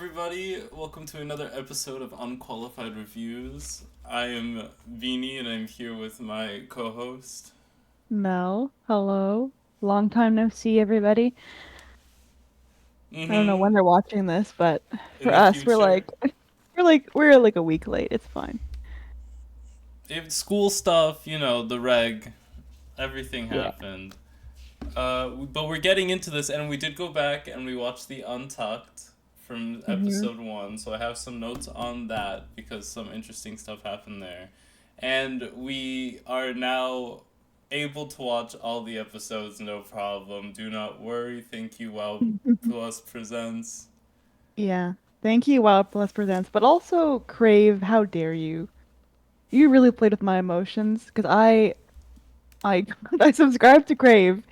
everybody. Welcome to another episode of Unqualified Reviews. I am Vini, and I'm here with my co-host. Mel, hello. Long time no see, everybody. I don't know Mm-hmm. when they're watching this, but In for the us, we're future. like we're like a week late. It's fine. If school stuff, the reg, everything Yeah. happened. But we're getting into this, and we did go back and we watched the Untucked from hmm episode 1, so I have some notes on that because some interesting stuff happened there. And we are now able to watch all the episodes, no problem. Do not worry. Thank you, Wow Plus Presents. Yeah. Thank you, Wild Plus Presents, but also Crave. How dare you? You really played with my emotions because I I subscribe to Crave,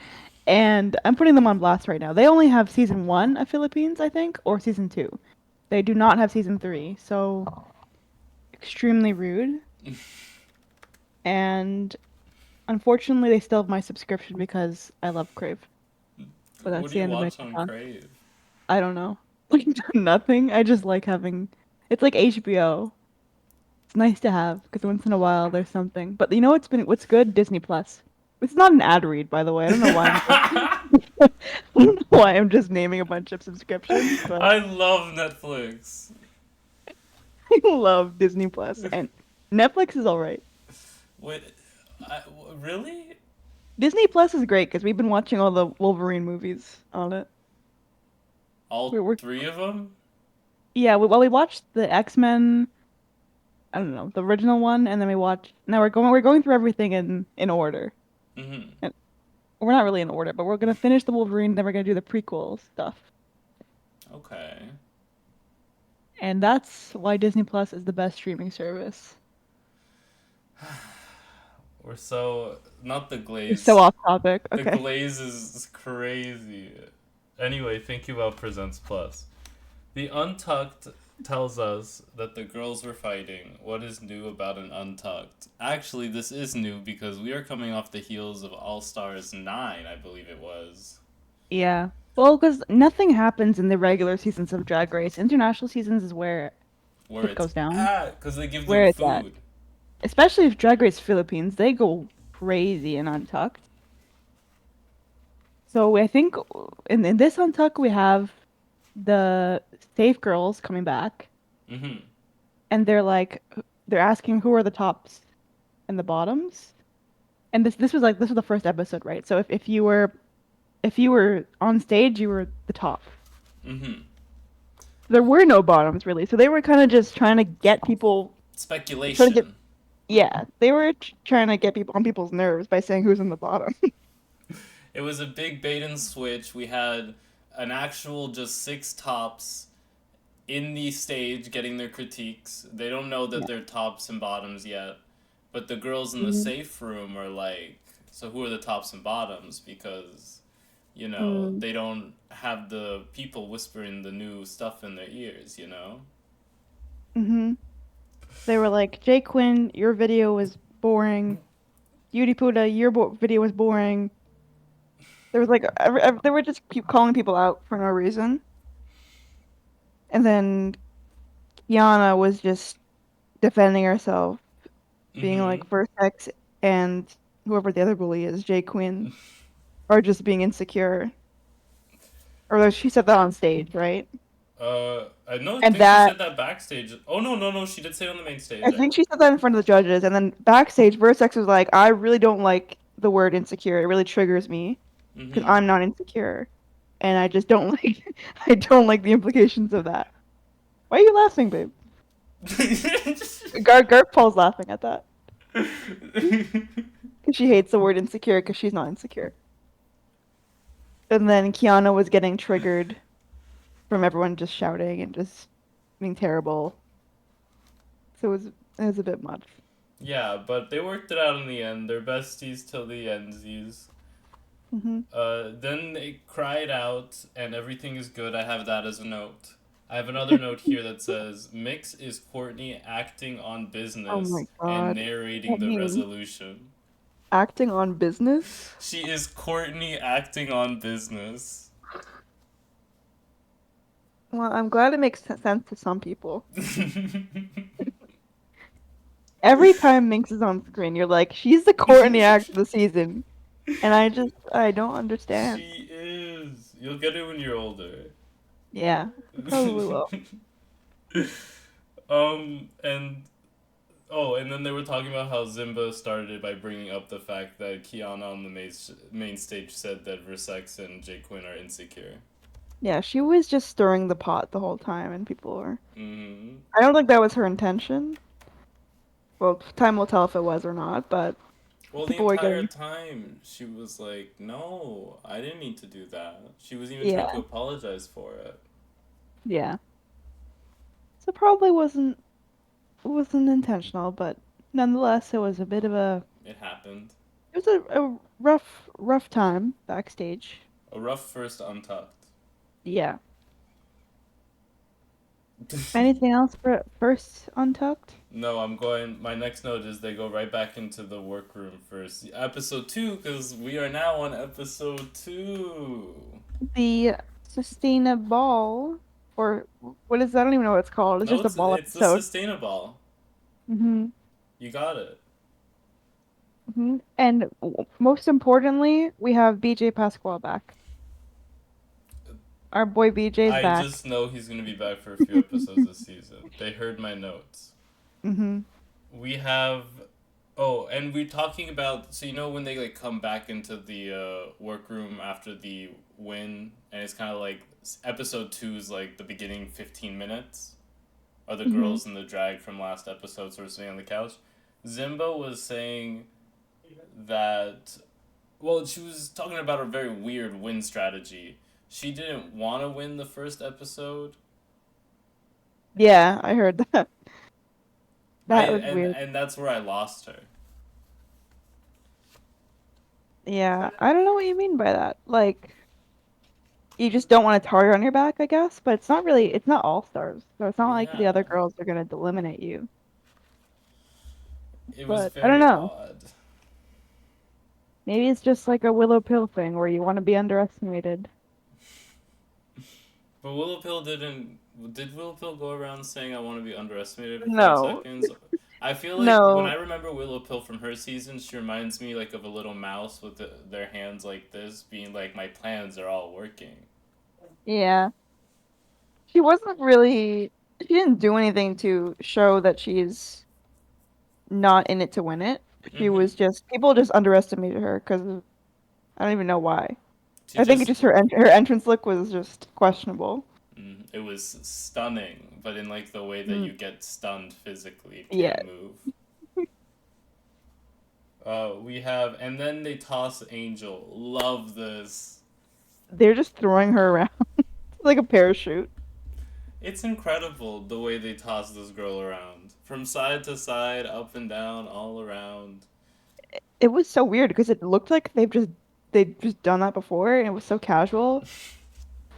and I'm putting them on blast right now. They only have season one of Philippines, I think, or season two. They do not have season three, so extremely rude. And unfortunately, they still have my subscription because I love Crave. But What that's do the you end of my watch on talk. Crave? I don't know. Like nothing. I just like having. It's like HBO. It's nice to have because once in a while there's something. But you know what's good? Disney Plus. It's not an ad read, by the way. I don't know why I'm just I don't know why I'm just naming a bunch of subscriptions, but I love Netflix. I love Disney Plus and Netflix is all right. Wait, really? Disney Plus is great because we've been watching all the Wolverine movies on it. All We're three of them? yeah. Well, we watched the X-Men. I don't know the original one, and then we watched. Now we're going through everything in order. Mm-hmm. And we're not really in order, but we're gonna finish the Wolverine, then we're gonna do the prequel stuff. Okay. And that's why Disney Plus is the best streaming service. We're so not the We're so glaze. off topic. The Okay. glaze is crazy. Anyway, thank you about Presents Plus. The Untucked tells us that the girls were fighting. What is new about an Untucked? Actually, this is new because we are coming off the heels of All Stars 9, I believe it was. Yeah. Well, because nothing happens in the regular seasons of Drag Race. International seasons is where Where shit it's goes down. at, because they give them Where it's at. food. Especially if Drag Race Philippines, they go crazy in Untucked. So I think in this Untucked we have the safe girls coming back, Mm-hmm. and they're asking who are the tops and the bottoms. And this was the first episode, right? So if you were on stage, you were the top. Mm-hmm. There were no bottoms really, so they were kind of just trying to get people, trying to get Speculation. yeah, they were trying to get people on people's nerves by saying who's in the bottom. It was a big bait and switch. We had an actual just six tops in the stage getting their critiques. They don't know that Yeah. they're tops and bottoms yet. But the girls in the Mhm. safe room are like, so who are the tops and bottoms? Because, Mm. they don't have the people whispering the new stuff in their ears, you know? Mhm. They were like, Jay Quinn, your video was boring. Yudipota, your video was boring. There was like they were just keep calling people out for no reason. And then Kiana was just defending herself, being Mm-hmm. like versex and whoever the other bully is, Jay Quinn, are just being insecure. Or she said that on stage, right? I know, And think she that said that backstage. Oh, no, no, no, she did say it on the main I stage. think she said that in front of the judges, and then backstage, Versex was like, "I really don't like the word insecure. It really triggers me because Mm-hmm. I'm not insecure, and I just don't like I don't like the implications of that." Why are you laughing, babe? Garp Paul's laughing at that because she hates the word insecure because she's not insecure. And then Kiana was getting triggered from everyone just shouting and just being terrible. So it was a bit much. Yeah, but they worked it out in the end. They're besties till the endsies. hmm Then they cried out, and everything is good. I have that as a note. I have another note here that says Mix is Courtney acting on Oh business my and God. narrating I the mean, resolution. acting on business? She is Courtney acting on business. Well, I'm glad it makes sense to some people. Every time Minx is on screen, you're like, she's the Courtney act of the season. And I don't understand. She is. You'll get it when you're older. Yeah, I probably will. And oh, and then they were talking about how Zimba started by bringing up the fact that Khianna on the main stage said that Versex and Jay Quinn are insecure. Yeah, she was just stirring the pot the whole time, and people were. Mm-hmm. I don't think that was her intention. Well, time will tell if it was or not, but Well, the people were entire getting. time she was like, "No, I didn't mean to do that." She was even trying to Yeah, apologize for it. yeah. So probably wasn't intentional, but nonetheless, it was a bit of a. It happened. It was a rough time backstage. A rough first untucked. Yeah. Anything else for first untucked? No, I'm going. My next note is they go right back into the workroom for episode 2 because we are now on episode 2. The sustainable, or what is that? I don't even know what it's called. It's No, just a ball it's the episode. sustainable. Hmm. You got it. And most importantly, we have BJ Pasquale back. Our boy BJ's I back. just know he's gonna be back for a few episodes this season. They heard my notes. Hmm. We have. Oh, and we're talking about. So, you know, when they like come back into the workroom after the win, and it's kind of like episode 2 is like the beginning 15 minutes? Are the Hmm. girls in the drag from last episode sort of sitting on the couch? Zimba was saying that. Well, she was talking about a very weird win strategy. She didn't want to win the first episode. Yeah, I heard that. I That was weird. and that's where I lost her. Yeah, I don't know what you mean by that. Like, you just don't want a target on your back, I guess, but it's not really, it's not all stars. So it's not like the Yeah, other girls are gonna eliminate you. it was But I don't very know. odd. Maybe it's just like a Willow Pill thing where you want to be underestimated. But Willow Pill didn't. Did Willow Pill go around saying I want to be underestimated for five No, seconds? I feel like when I no. remember Willow Pill from her season, she reminds me like of a little mouse with their hands like this, being like, "My plans are all working." Yeah. She wasn't really, she didn't do anything to show that she's not in it to win it. She Mm-hmm. was just, people just underestimated her because I don't even know why. She I think it just. just her entrance look was just questionable. It was stunning, but in like the way that Mm, you get stunned physically, yeah, can't move. We have, and then they toss Angel. Love this. they're just throwing her around like a parachute. It's incredible the way they toss this girl around. From side to side, up and down, all around. It was so weird because it looked like they'd just done that before and it was so casual.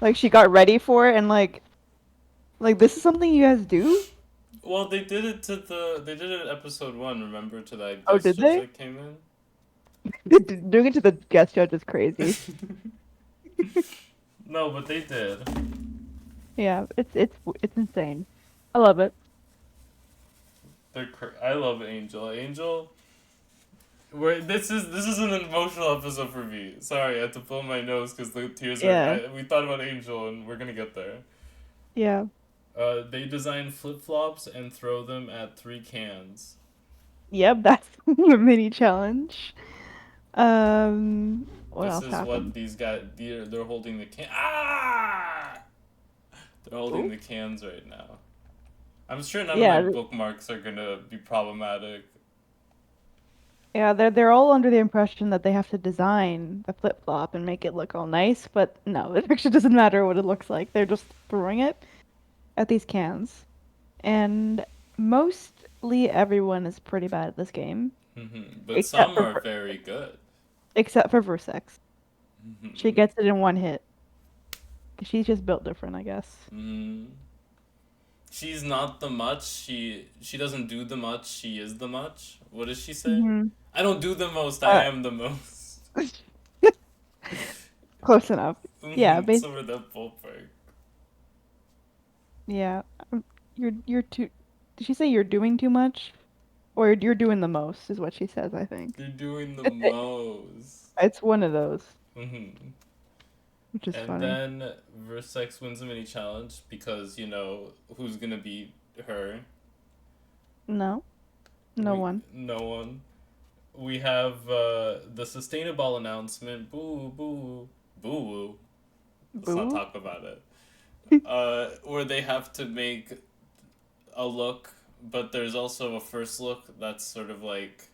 Like she got ready for it and like this is something you guys do? Well, they did it to they did it at episode 1, remember, to that Oh, guest did judge they? that came in? Doing it to the guest judge is crazy. No, but they did. Yeah, it's insane. I love it. I love Angel. Angel. This is an emotional episode for me. Sorry, I had to pull my nose because the tears are. Yeah. We thought about Angel and we're gonna get there. Yeah. They design flip flops and throw them at 3 cans. Yep, that's a mini challenge. What This else is what happened? these guys. They're holding the can. Ah! They're holding Ooh. the cans right now. I'm sure none of my Yeah, bookmarks are gonna be problematic. yeah, they're all under the impression that they have to design the flip-flop and make it look all nice, but no, it actually doesn't matter what it looks like. They're just throwing it at these cans. And mostly everyone is pretty bad at this game, But except some for are very good. except for Versex. She hmm gets it in one hit. She's just built different, I guess. hmm She's not the much. She doesn't do the much. She is the much. What does she say? Hmm. I don't do the most. I Uh, am the most. Close enough. Yeah, Somewhere that ballpark. Yeah. um, you're too. Did she say you're doing too much? Or you're doing the most is what she says, I think. You're doing the It, most. it's one of those, Hmm. which is And funny. then Versex wins a mini challenge because, who's gonna beat her? No, no one. No one. We have the sustainable announcement. Boo, boo, boo. Let's not Boo. talk about it. Where they have to make a look, but there's also a first look that's sort of like,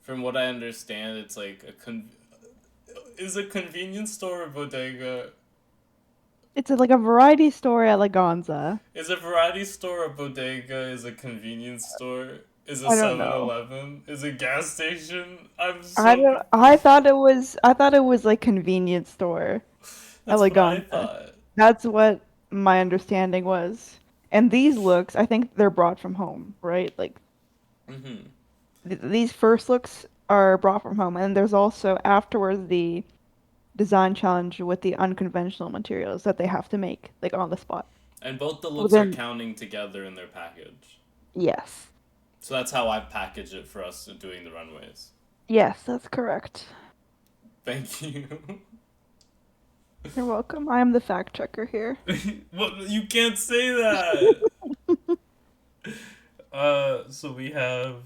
from what I understand, it's like is a convenience store or bodega. It's like a variety store at Laganza. Is a variety store a bodega? Is a convenience store? Is a I don't 7 know. Eleven? Is a gas station? I'm I so don't. I confused. thought it was. I thought it was like convenience store at That's what I Laganza. thought. That's what my understanding was. And these looks, I think they're brought from home, right? Like Mm-hmm. these first looks are brought from home, and there's also afterwards the design challenge with the unconventional materials that they have to make, like on the spot. And both the looks are Within, counting together in their package. yes. So that's how I package it for us doing the runways. Yes, that's correct. Thank you. You're welcome. I am the fact checker here. Well, you can't say that. So we have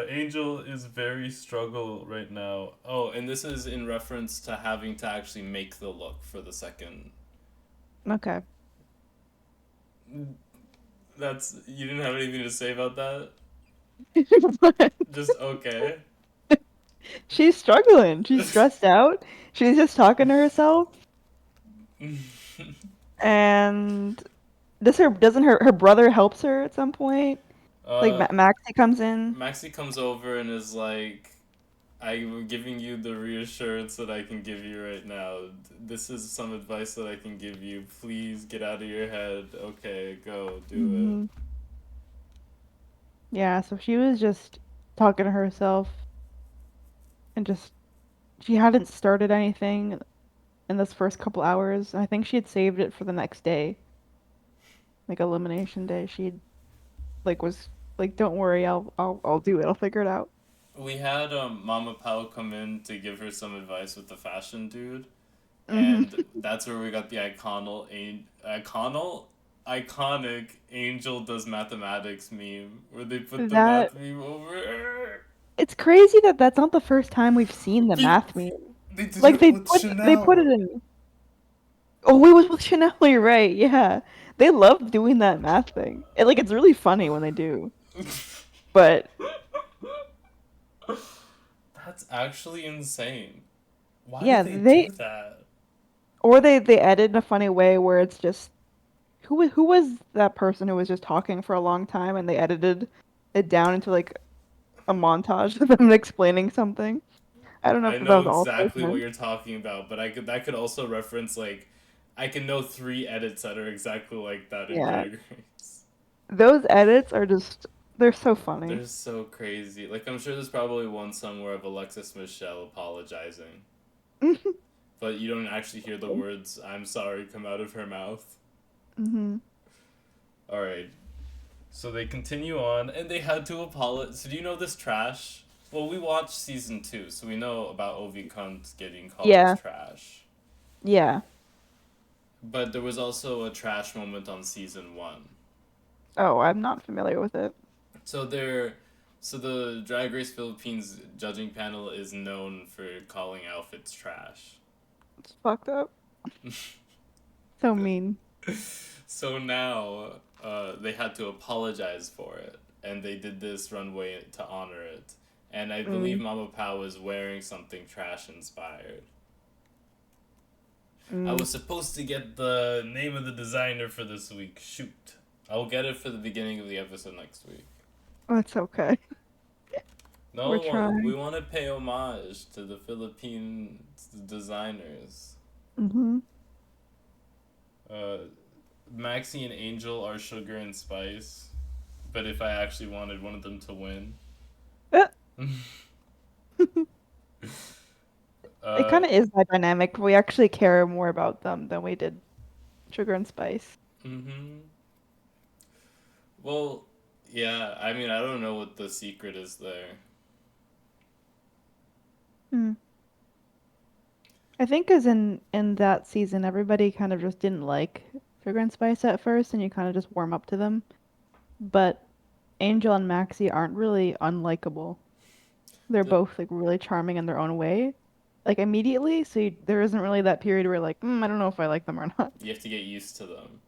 Angel is very struggle right now. Oh, and this is in reference to having to actually make the look for the second. Okay. That's you didn't have anything to say about that. But Just okay. she's struggling. She's stressed out. She's just talking to herself. And doesn't her brother helps her at some point? Like uh, Maxie comes in. Maxie comes over and is like, I'm giving you the reassurance that I can give you right now. This is some advice that I can give you. Please get out of your head. Okay, go do it. Hmm. Yeah, so she was just talking to herself and just she hadn't started anything in this first couple hours. I think she had saved it for the next day, like elimination day. She was like, "Don't worry, I'll do it. I'll figure it out." We had Mama Pao come in to give her some advice with the fashion dude, Hmm. and that's where we got the iconic Angel does mathematics meme where they put the That math meme over. it's crazy that that's not the first time we've seen the They math meme. they did Like it with they put it Chanel. in. Oh, we was with Chanel, you're right. Yeah, they love doing that math thing. It's really funny when they do. But That's actually insane. Why do yeah, they do that? they edit in a funny way where it's just who was that person who was just talking for a long time and they edited it down into like a montage of them explaining something. I don't know I if that know was all exactly what person. you're talking about, but I could that could also reference like I can know three edits that are exactly like that in Yeah, Drag Race. those edits are just they're so funny. They're so crazy. Like I'm sure there's probably one somewhere of Alexis Michelle apologizing, but you don't actually hear the words "I'm sorry" come out of her mouth. Hmm. All right. So they continue on, and they had to apologize. So do you know this trash? Well, we watched season 2, so we know about Ovi Kunt getting called Yeah, trash. yeah. But there was also a trash moment on season 1. Oh, I'm not familiar with it. So they're so the Drag Race Philippines judging panel is known for calling outfits trash. It's fucked up. So mean. So now they had to apologize for it, and they did this runway to honor it. And I believe Mm, Mama Pao was wearing something trash inspired. I mm. was supposed to get the name of the designer for this week. Shoot. I'll get it for the beginning of the episode next week. That's okay. We're No, we trying. want to pay homage to the Philippine designers. Hmm. Uh, Maxie and Angel are sugar and spice, but if I actually wanted one of them to win, It uh, kind of is that dynamic. We actually care more about them than we did Sugar and Spice. Mm-hmm. Well, yeah. I mean, I don't know what the secret is there. Hmm. I think as in that season, everybody kind of just didn't like Sugar and Spice at first, and you kind of just warm up to them. But Angel and Maxie aren't really unlikable. They're The, both like really charming in their own way, like immediately. So there isn't really that period where like, I don't know if I like them or not. you have to get used to them.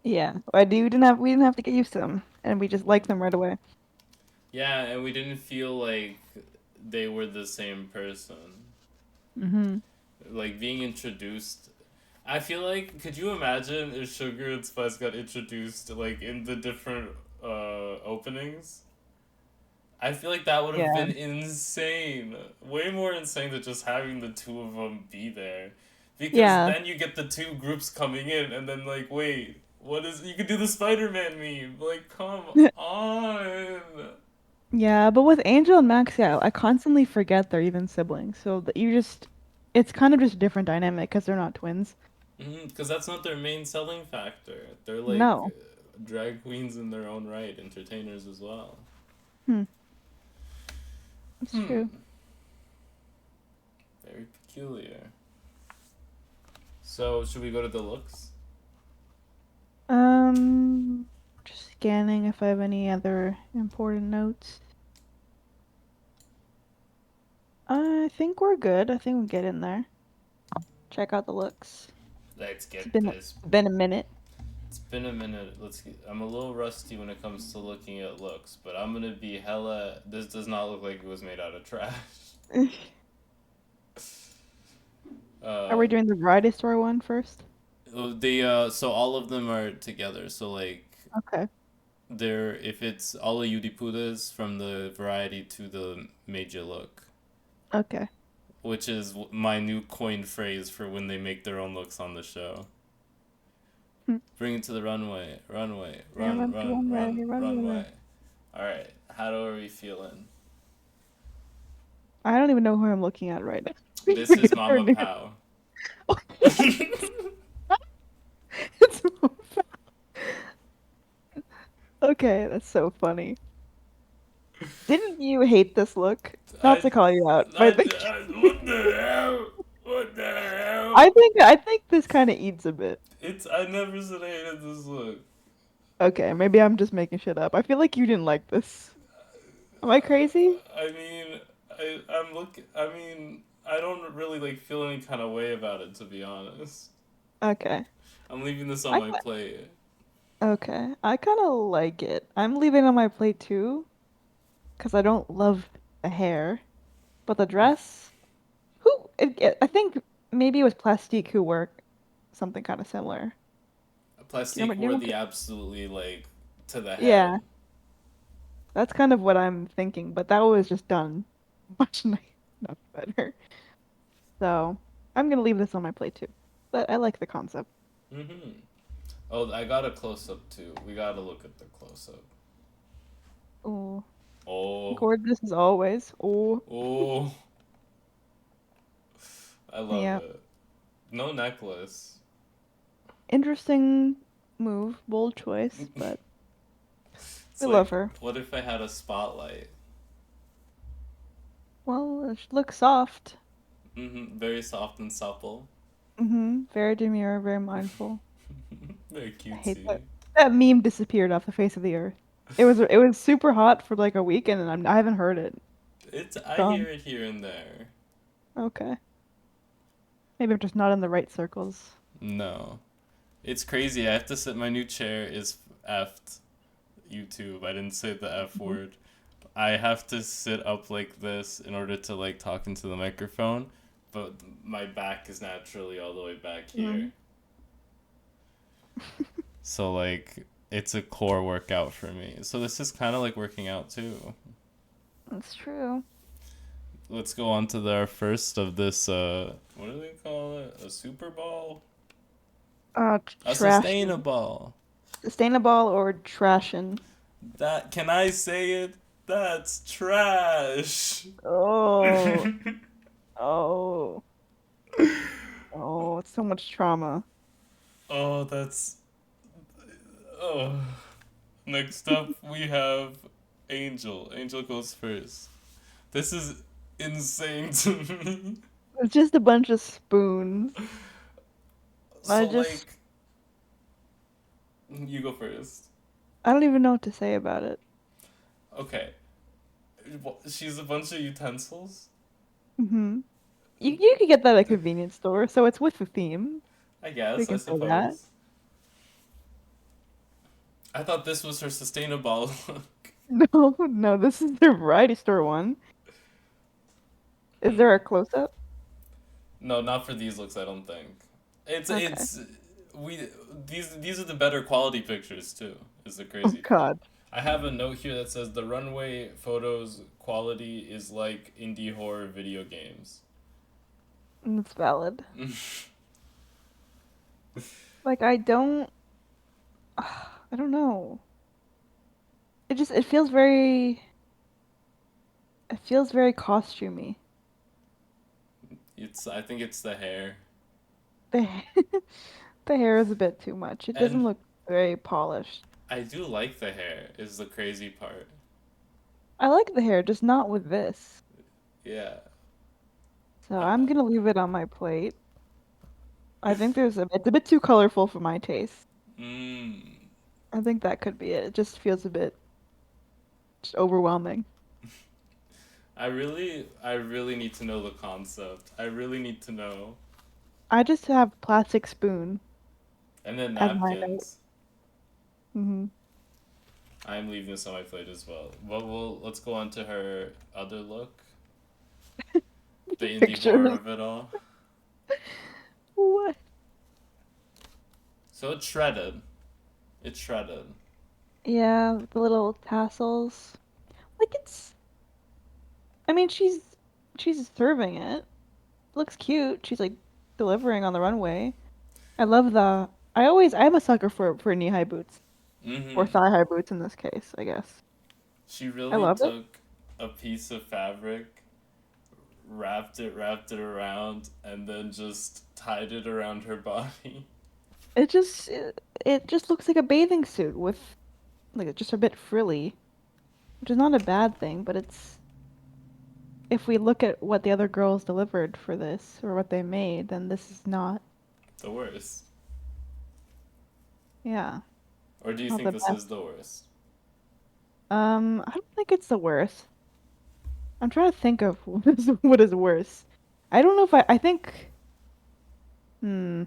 Yeah, I do. We didn't have to get used to them, and we just like them right away. Yeah, and we didn't feel like they were the same person. Mm-hmm. Like being introduced. I feel like, could you imagine if Sugar and Spice got introduced like in the different openings? I feel like that would have Yeah. been insane. Way more insane than just having the two of them be there. Because Yeah. then you get the two groups coming in, and then, like, wait, what is. You could do the Spider Man meme. Like, come on. Yeah, but with Angel and Max, yeah, I constantly forget they're even siblings. So that it's kind of just a different dynamic because they're not twins. Because that's not their main selling factor. They're, like, No. drag queens in their own right, entertainers as well. Hmm. It's Hmm. true. Very peculiar. So, should we go to the looks? Um, just scanning if I have any other important notes. I think we're good. I think we get in there. Check out the looks. Let's It's get been this. been a minute. It's been a minute. Let's get. I'm a little rusty when it comes to looking at looks, but I'm gonna be hella. This does not look like it was made out of trash. Are we Uh, doing the variety store one first? so all of them are together. So like, Okay. they're if it's all the yudipotas from the variety to the major look, Okay. which is my new coined phrase for when they make their own looks on the show. Hmm. Bring it to the runway, runway, Yeah, run, run to run, one way, run, run away. runway. All right, how are we feeling? I don't even know who I'm looking at right now. This is Her Mama name. Pow. It's so okay, that's so funny. Didn't you hate this look? Not I, to call you out, but what the hell? What the hell? I think this kind of eats a bit. I never said I hated this look. Okay, maybe I'm just making shit up. I feel like you didn't like this. Am I crazy? I mean, I mean, I don't really like feel any kind of way about it, to be honest. Okay. I'm leaving this on I my ki- plate. okay. I kind of like it. I'm leaving it on my plate too, because I don't love the hair, but the dress. I think maybe it was Plastique who wore something kind of similar. Do you Plastique remember? Do you wore remember? the absolutely like to the Yeah, head. that's kind of what I'm thinking, but that was just done much much better. So I'm gonna leave this on my plate too. But I like the concept. Mm-hmm. Oh, I got a close up too. We gotta look at the close up. Oh, Oh, gorgeous as always. Oh, oh, I love yeah. it. No necklace. Interesting move, bold choice, but It's we love like, her. what if I had a spotlight? Well, she looks soft. Very soft and supple. Very demure, very mindful. Very I hate that. cutesy. That meme disappeared off the face of the earth. It was super hot for like a week, and I haven't heard it. I Gone. hear it here and there. Okay. Maybe I'm just not in the right circles. No. It's crazy. I have to sit. My new chair is effed. YouTube. I didn't say the F Mhm. word. I have to sit up like this in order to like talk into the microphone, but my back is naturally all the way back here. Mm, So like it's a core workout for me. So this is kind of like working out too. that's true. Let's go on to our first of this what do they call it? A super ball? A Trashin'. sustainable. Sustainable or trashin'? That can I say it? That's trash. Oh, oh, oh, it's so much trauma. Oh, that's Oh. Next up, we have Angel. Angel goes first. This is insane to me. It's just a bunch of spoons. I So, just, like, you go first. I don't even know what to say about it. Okay. She's a bunch of utensils? Hmm. You could get that at a convenience store, so it's with the theme. I We guess, I can say that. suppose. I thought this was her sustainable look. No, no, this is the variety store one. Is Hmm. there a close-up? No, not for these looks, I don't think. It's Okay. it's we these are the better quality pictures too, is the Oh crazy part. God, I have a note here that says the runway photos quality is like indie horror video games. that's valid. Like I don't, I don't know. It feels very costumey. It's I think it's the hair. The the hair is a bit too much. It doesn't And look very polished. I do like the hair is the crazy part. I like the hair, just not with this. Yeah. So Uh, I'm gonna leave it on my plate. I think it's a bit too colorful for my taste. mm, I think that could be it. It just feels a bit just overwhelming. I really need to know the concept. I really need to know. I just have plastic spoon And then as my note. napkins. Hmm. I'm leaving this on my plate as well. But let's go on to her other look. The indie horror Picture. of it all. What? So it's shredded. It's shredded. Yeah, the little tassels. Like it's. I mean, she's serving it. Looks cute. She's like delivering on the runway. I love the. I'm a sucker for knee-high boots or Mm-hmm. thigh-high boots in this case, I guess. She I really love it. took a piece of fabric, wrapped it around, and then just tied it around her body. It just looks like a bathing suit with like just a bit frilly, which is not a bad thing, but it's if we look at what the other girls delivered for this or what they made, then this is not, The worst. yeah, Or do you not think the this best. is the worst? I don't think it's the worst. I'm trying to think of what is worse. I don't know if I think hmm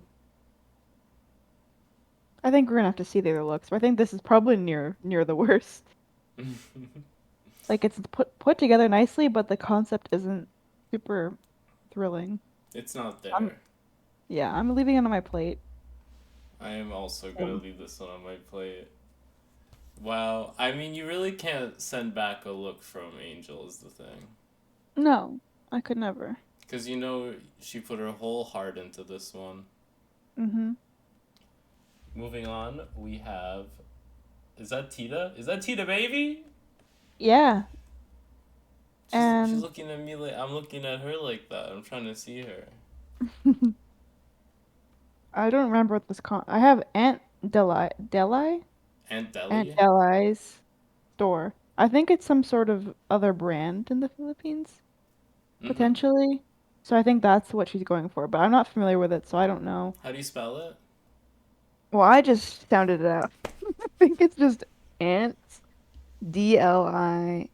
I think we're gonna have to see the other looks, but I think this is probably near the worst. Like it's put together nicely, but the concept isn't super thrilling. It's not I'm there. Yeah, I'm leaving it on my plate. I am also gonna Um, leave this one on my plate. Wow, I mean, you really can't send back a look from Angel, is the thing. no, I could never. Because she put her whole heart into this one. Mm-hmm. Moving on, we have. Is that Tita? Is that Tita, baby? Yeah, She's and looking at me like I'm looking at her like that. I'm trying to see her. I don't remember what this con. I have Aunt Aunt Deli? Deli's store. I think it's some sort of other brand in the Philippines, Mm-hmm. potentially. So I think that's what she's going for, but I'm not familiar with it, so I don't know. How do you spell it? Well, I just sounded it out. I think it's just Aunt Dely,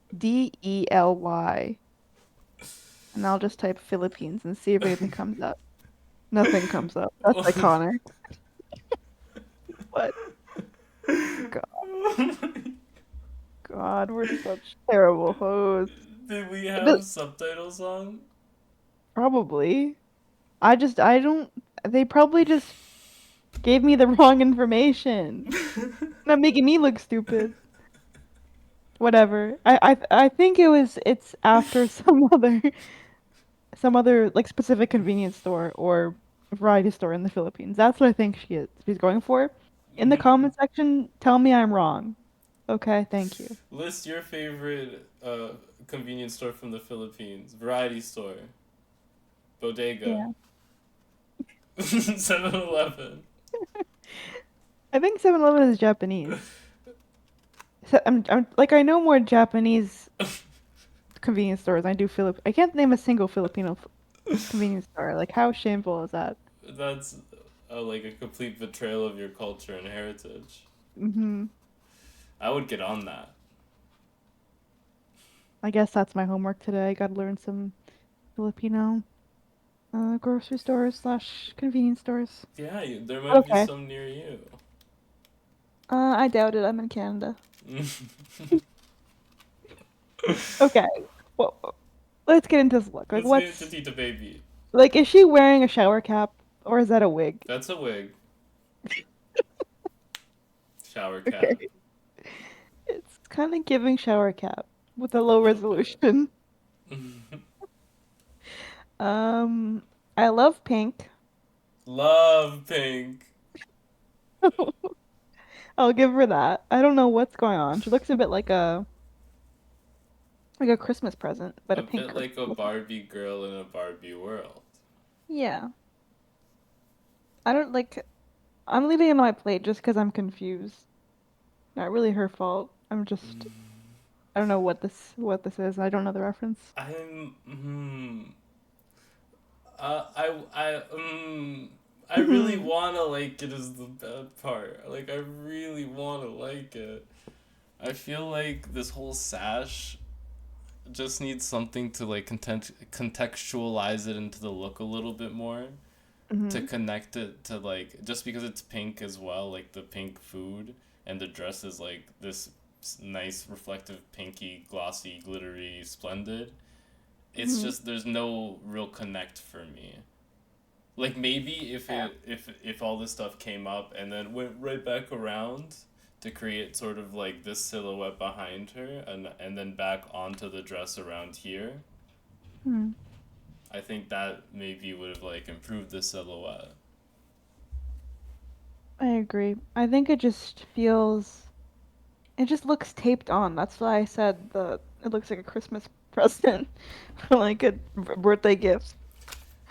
and I'll just type Philippines and see if anything comes up. Nothing comes up. That's iconic. What? God, God, we're such terrible hosts. Did we It does, have subtitles on? probably. I don't. They probably just gave me the wrong information. Not making me look stupid. Whatever. I think it's after some other like specific convenience store or variety store in the Philippines. That's what I think she's going for. In the comment section, tell me I'm wrong. Okay, thank you. List your favorite convenience store from the Philippines. Variety store. Bodega. Yeah. 7-Eleven. I think 7-Eleven is Japanese. So I'm like I know more Japanese convenience stores. I do Philip. I can't name a single Filipino convenience store. Like how shameful is that? That's like a complete betrayal of your culture and heritage. Hmm. I would get on that. I guess that's my homework today. I gotta learn some Filipino grocery stores slash convenience stores. Yeah, there But might be okay. some near you. I doubt it. I'm in Canada. Okay. Well, let's get into this look. Like, Let's get into what's Tita Baby. like? Is she wearing a shower cap or is that a wig? That's a wig. Shower cap. Okay. It's kind of giving shower cap with a A low little bit. resolution. Um, I love pink. Love pink. I'll give her that. I don't know what's going on. She looks a bit like a Christmas present, but A a pink bit Christmas like a present. Barbie girl in a Barbie world. Yeah. I don't like. I'm leaving it on my plate just because I'm confused. Not really her fault. I'm just. I don't know what this is. I don't know the reference. I'm. I. I really wanna like it is the bad part. Like I really wanna like it. I feel like this whole sash just needs something to like contextualize it into the look a little bit more to Hmm. connect it to like just because it's pink as well, like the pink food and the dress is like this nice reflective pinky glossy glittery splendid. It's Hmm. just there's no real connect for me. Like maybe Yeah. if all this stuff came up and then went right back around to create sort of like this silhouette behind her and then back onto the dress around here, Hmm. I think that maybe would have like improved the silhouette. I agree. I think it just feels. It just looks taped on. That's why I said it looks like a Christmas present, or like a birthday gift.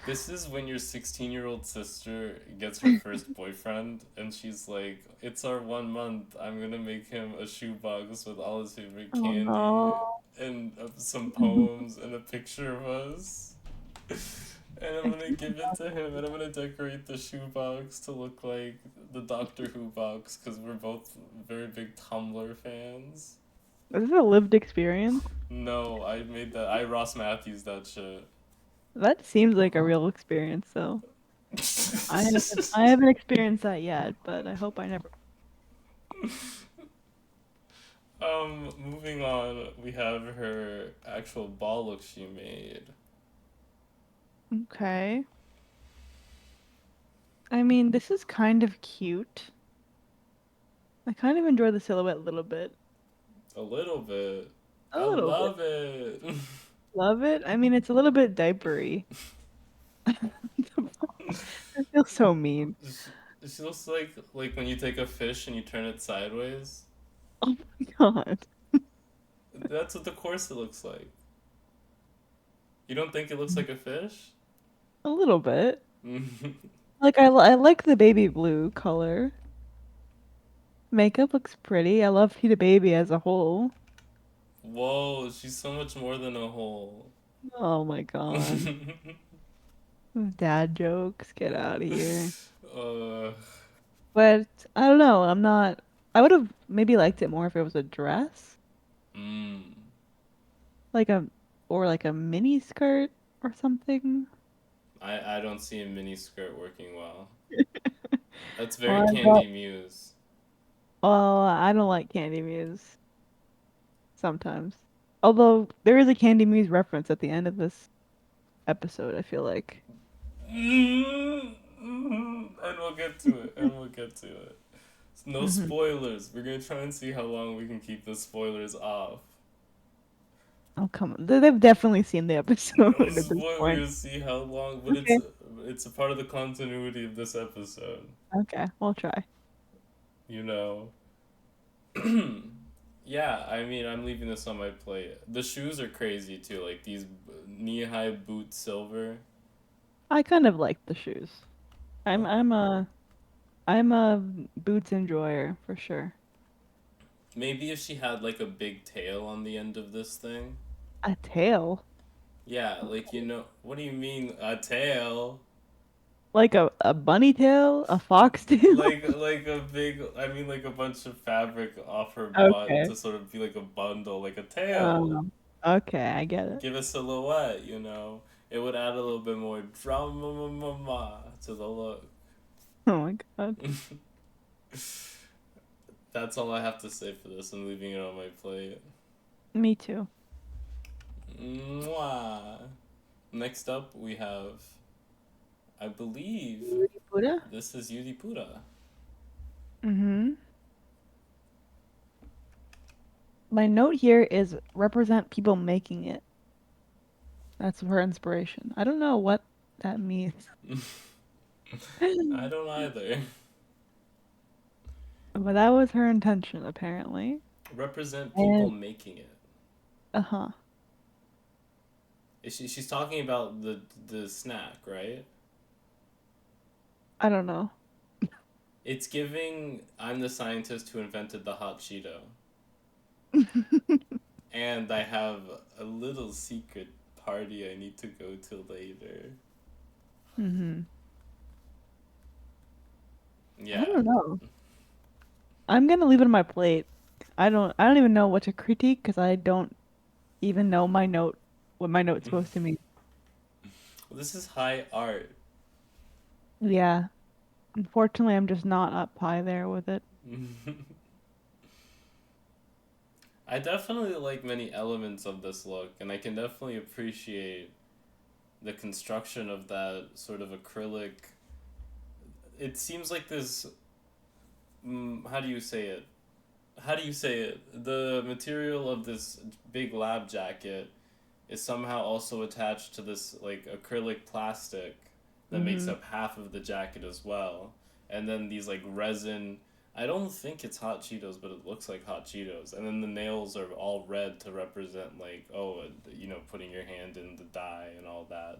This is when your 16-year-old sister gets her first boyfriend and she's like, "It's our 1 month. I'm going to make him a shoebox with all his favorite Oh candy no. and some poems and a picture of us." And I'm I gonna can't- give it to him, and I'm gonna decorate the shoebox to look like the Doctor Who box, because we're both very big Tumblr fans. This is a lived experience. No, I made that. I Ross Matthews that shit. That seems like a real experience, though. I haven't experienced that yet, but I hope I never. Moving on, we have her actual ball look she made. Okay. I mean, this is kind of cute. I kind of enjoy the silhouette a little bit. A little bit. A I little bit. love it. Love it. I mean, it's a little bit diapery. I feel so mean. She looks like when you take a fish and you turn it sideways. Oh my God. That's what the corset looks like. You don't think it looks like a fish? A little bit. Like I like the baby blue color. Makeup looks pretty. I love Peter Baby as a whole. Whoa, she's so much more than a hole. Oh my God. Dad jokes. Get out of here. uh, But I don't know. I'm not. I would have maybe liked it more if it was a dress, mm. like a or like a mini skirt or something. I don't see a mini skirt working well. That's Well, very Candy Muse. I don't like Candy Muse sometimes. Although there is a Candy Muse reference at the end of this episode, I feel like. And we'll get to it. And we'll get to it. No Hmm. spoilers. We're gonna try and see how long we can keep the spoilers off. Oh, come on. They've definitely seen the episode No at this point. spoilers. See how long, but Okay. it's a part of the continuity of this episode. Okay, we'll try. You know. Yeah, I mean, I'm leaving this on my plate. The shoes are crazy too, like these knee-high boot silver. I kind of like the shoes. Uh, I'm a I'm a boots enjoyer for sure. Maybe if she had like a big tail on the end of this thing. A tail, Yeah, like what do you mean a tail? like a bunny tail, a fox tail. Like a big, I mean like a bunch of fabric off her butt Okay. to sort of be like a bundle, like a tail. Um, okay, I get it. Give a silhouette, you know. It would add a little bit more drama to the look. Oh my god. That's all I have to say for this. I'm leaving it on my plate. Me too. Mwah. Next up, we have, I believe, Buddha? this is Yudipota. Mm-hmm. My note here is represent people making it. That's her inspiration. I don't know what that means. I don't either. But that was her intention, apparently. Represent people And making it. uh-huh. She's talking about the snack, right? I don't know. It's giving I'm the scientist who invented the hot Cheeto. And I have a little secret party I need to go to later. Mm-hmm. I Yeah. don't know. I'm gonna leave it on my plate. I don't even know what to critique because I don't even know my note what my note's supposed to mean. Well, this is high art. Yeah. Unfortunately, I'm just not up high there with it. I definitely like many elements of this look, and I can definitely appreciate the construction of that sort of acrylic. It seems like this. How do you say it? How do you say it? The material of this big lab jacket is somehow also attached to this like acrylic plastic that makes Mm-hmm. up half of the jacket as well. And then these like resin. I don't think it's hot Cheetos, but it looks like hot Cheetos. And then the nails are all red to represent like putting your hand in the dye and all that.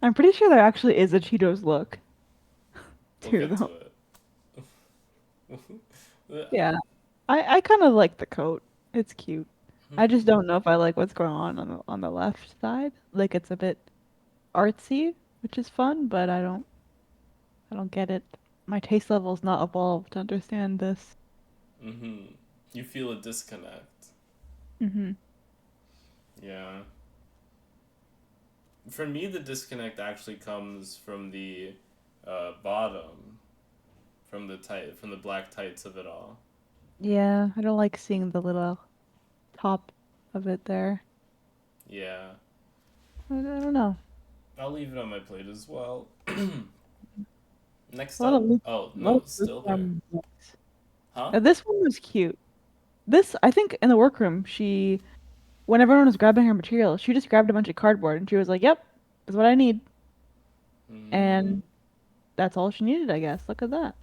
I'm pretty sure there actually is a Cheetos look We'll too, get though. to it. Yeah. I kind of like the coat. It's cute. I just don't know if I like what's going on the left side. Like it's a bit artsy, which is fun, but I don't get it. My taste level's not evolved to understand this. Mm-hmm. You feel a disconnect. Mm-hmm. Yeah. For me, the disconnect actually comes from the bottom, from the black tights of it all. Yeah, I don't like seeing the little top of it there. Yeah. I don't know. I'll leave it on my plate as well. Next A lot of up. loose, Oh, lot no, of it's still her. lukewarm looks. Huh? This one was cute. This, I think, in the workroom, when everyone was grabbing her material, she just grabbed a bunch of cardboard and she was like, "Yep, that's what I need," Mm-hmm. and that's all she needed, I guess. Look at that.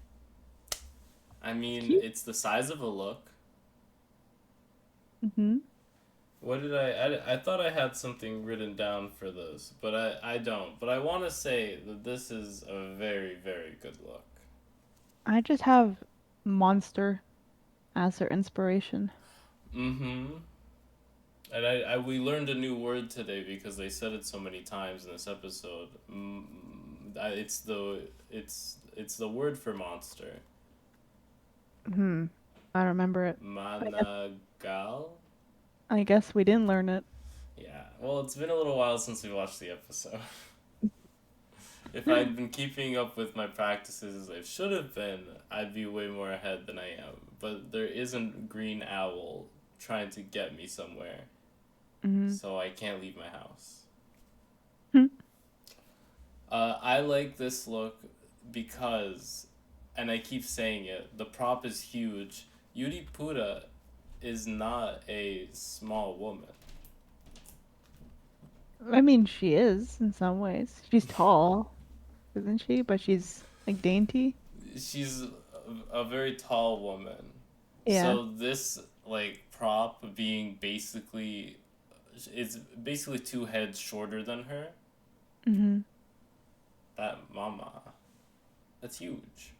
I It's mean, cute. it's the size of a look. Mm-hmm. What did I thought I had something written down for this, but I don't. But I want to say that this is a very, very good look. I just have monster as her inspiration. Mm-hmm. And we learned a new word today because they said it so many times in this episode. It's the word for monster. Hmm. I remember it. I guess, Managal. I guess we didn't learn it. Yeah. Well, it's been a little while since we watched the episode. If I'd been keeping up with my practices as I should have been, I'd be way more ahead than I am. But there isn't green owl trying to get me somewhere, Mm-hmm. so I can't leave my house. Hmm. I like this look because, and I keep saying it, the prop is huge. Yuri Pura is not a small woman. I mean, she is in some ways. She's tall, isn't she? But she's like dainty. She's a very tall woman. Yeah. So this like prop being basically it's basically two heads shorter than her. Mm-hmm. That mama. That's huge.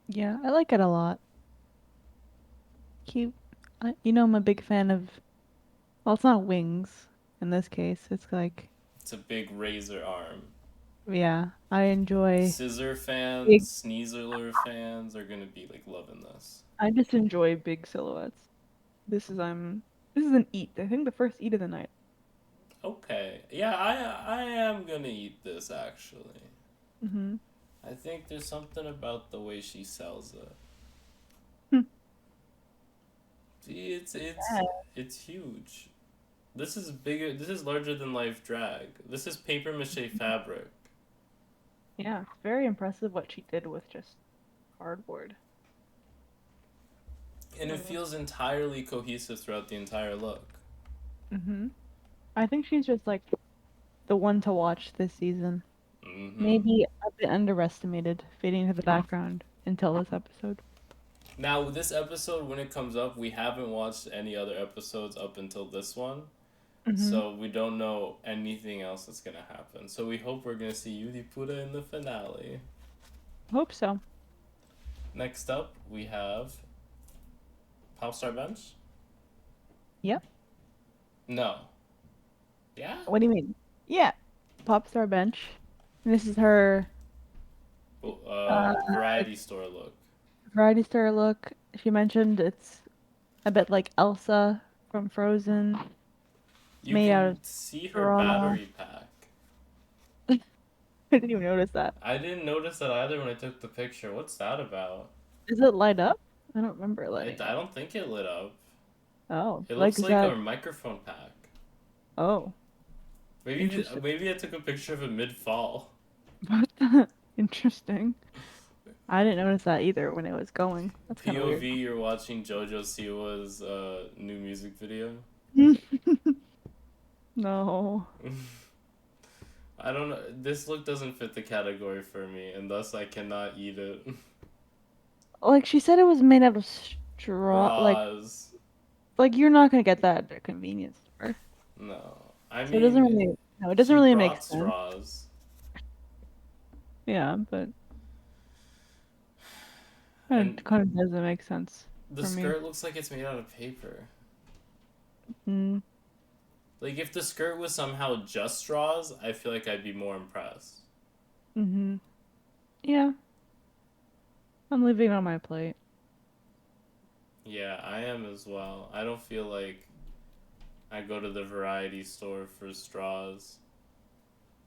Yeah, I like it a lot. Cute. I'm a big fan of. Well, it's not wings in this case. It's like, It's a big razor arm. yeah, I enjoy Scissor big. fans, Sneezeler fans are gonna be like loving this. I just enjoy big silhouettes. This is an eat. I think the first eat of the night. Okay, yeah, I am gonna eat this actually. Mm-hmm. I think there's something about the way she sells it. See, it's huge. This is bigger. This is larger than life drag. This is paper mache fabric, Yeah, it's very impressive what she did with just cardboard. and it feels entirely cohesive throughout the entire look. Mm-hmm. I think she's just like the one to watch this season. Mm-hmm. Maybe a bit underestimated, fading into the background until this episode. Now, this episode, when it comes up, we haven't watched any other episodes up until this one, Mm-hmm. so we don't know anything else that's gonna happen. So we hope we're gonna see yudipota in the finale. Hope so. Next up, we have Popstar Bench. Yep. No. Yeah. What do you mean? Yeah. Popstar Bench. This is her uh Variety store look. variety store look. She mentioned it's a bit like Elsa from Frozen. It's You made out of can see her straw. battery pack. I didn't even notice that. I didn't notice that either when I took the picture. What's that about? Does it light up? I don't remember it lighting I up. don't think it lit up. Oh, It like looks is like a that? microphone pack. Oh, Maybe interesting. maybe I took a picture of it mid fall. Interesting. I didn't notice that either when it was going. That's kind of weird. POV, you're watching JoJo Siwa's new music video. No. I don't know. This look doesn't fit the category for me, and thus I cannot eat it. Like she said it was made out of straw. Straws. Like you're not gonna get that at a convenience store. No. I So it doesn't mean, really no, it doesn't she really make brought sense. straws. Yeah, but And kind of doesn't make sense the for me. skirt looks like it's made out of paper. Mm, Like, if the skirt was somehow just straws, I feel like I'd be more impressed. mm-hmm. Yeah, I'm leaving it on my plate. Yeah, I am as well. I don't feel like I go to the variety store for straws.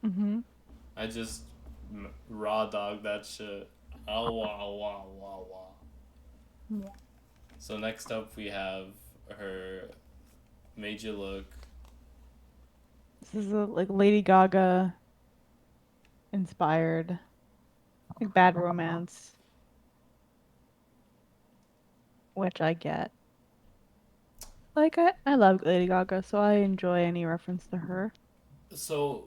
Mm-hmm. I just raw dog that shit. Oh, wow, wow, wow, wow. Yeah. So next up we have her major look. This is a like Lady Gaga inspired, like bad romance, which I get. Like I love Lady Gaga, so I enjoy any reference to her. So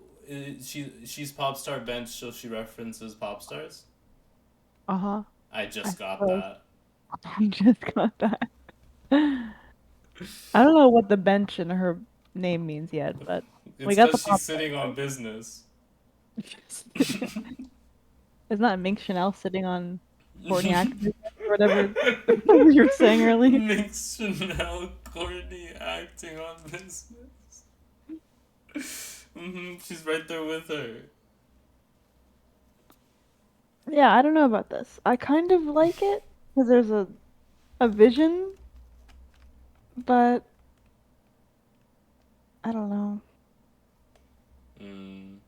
she's pop star bench, so she references pop stars. Uh-huh. I I just got suppose. that. I just got that. I don't know what the bench in her name means yet, but we It's got the because pop she's sitting on business. star. It's not Mink Chanel sitting on Courtney Actors or whatever you were saying earlier. Nick Chanel Courtney acting on business. She's right there with her. Yeah, I don't know about this. I kind of like it because there's a vision, but I don't know. Mm.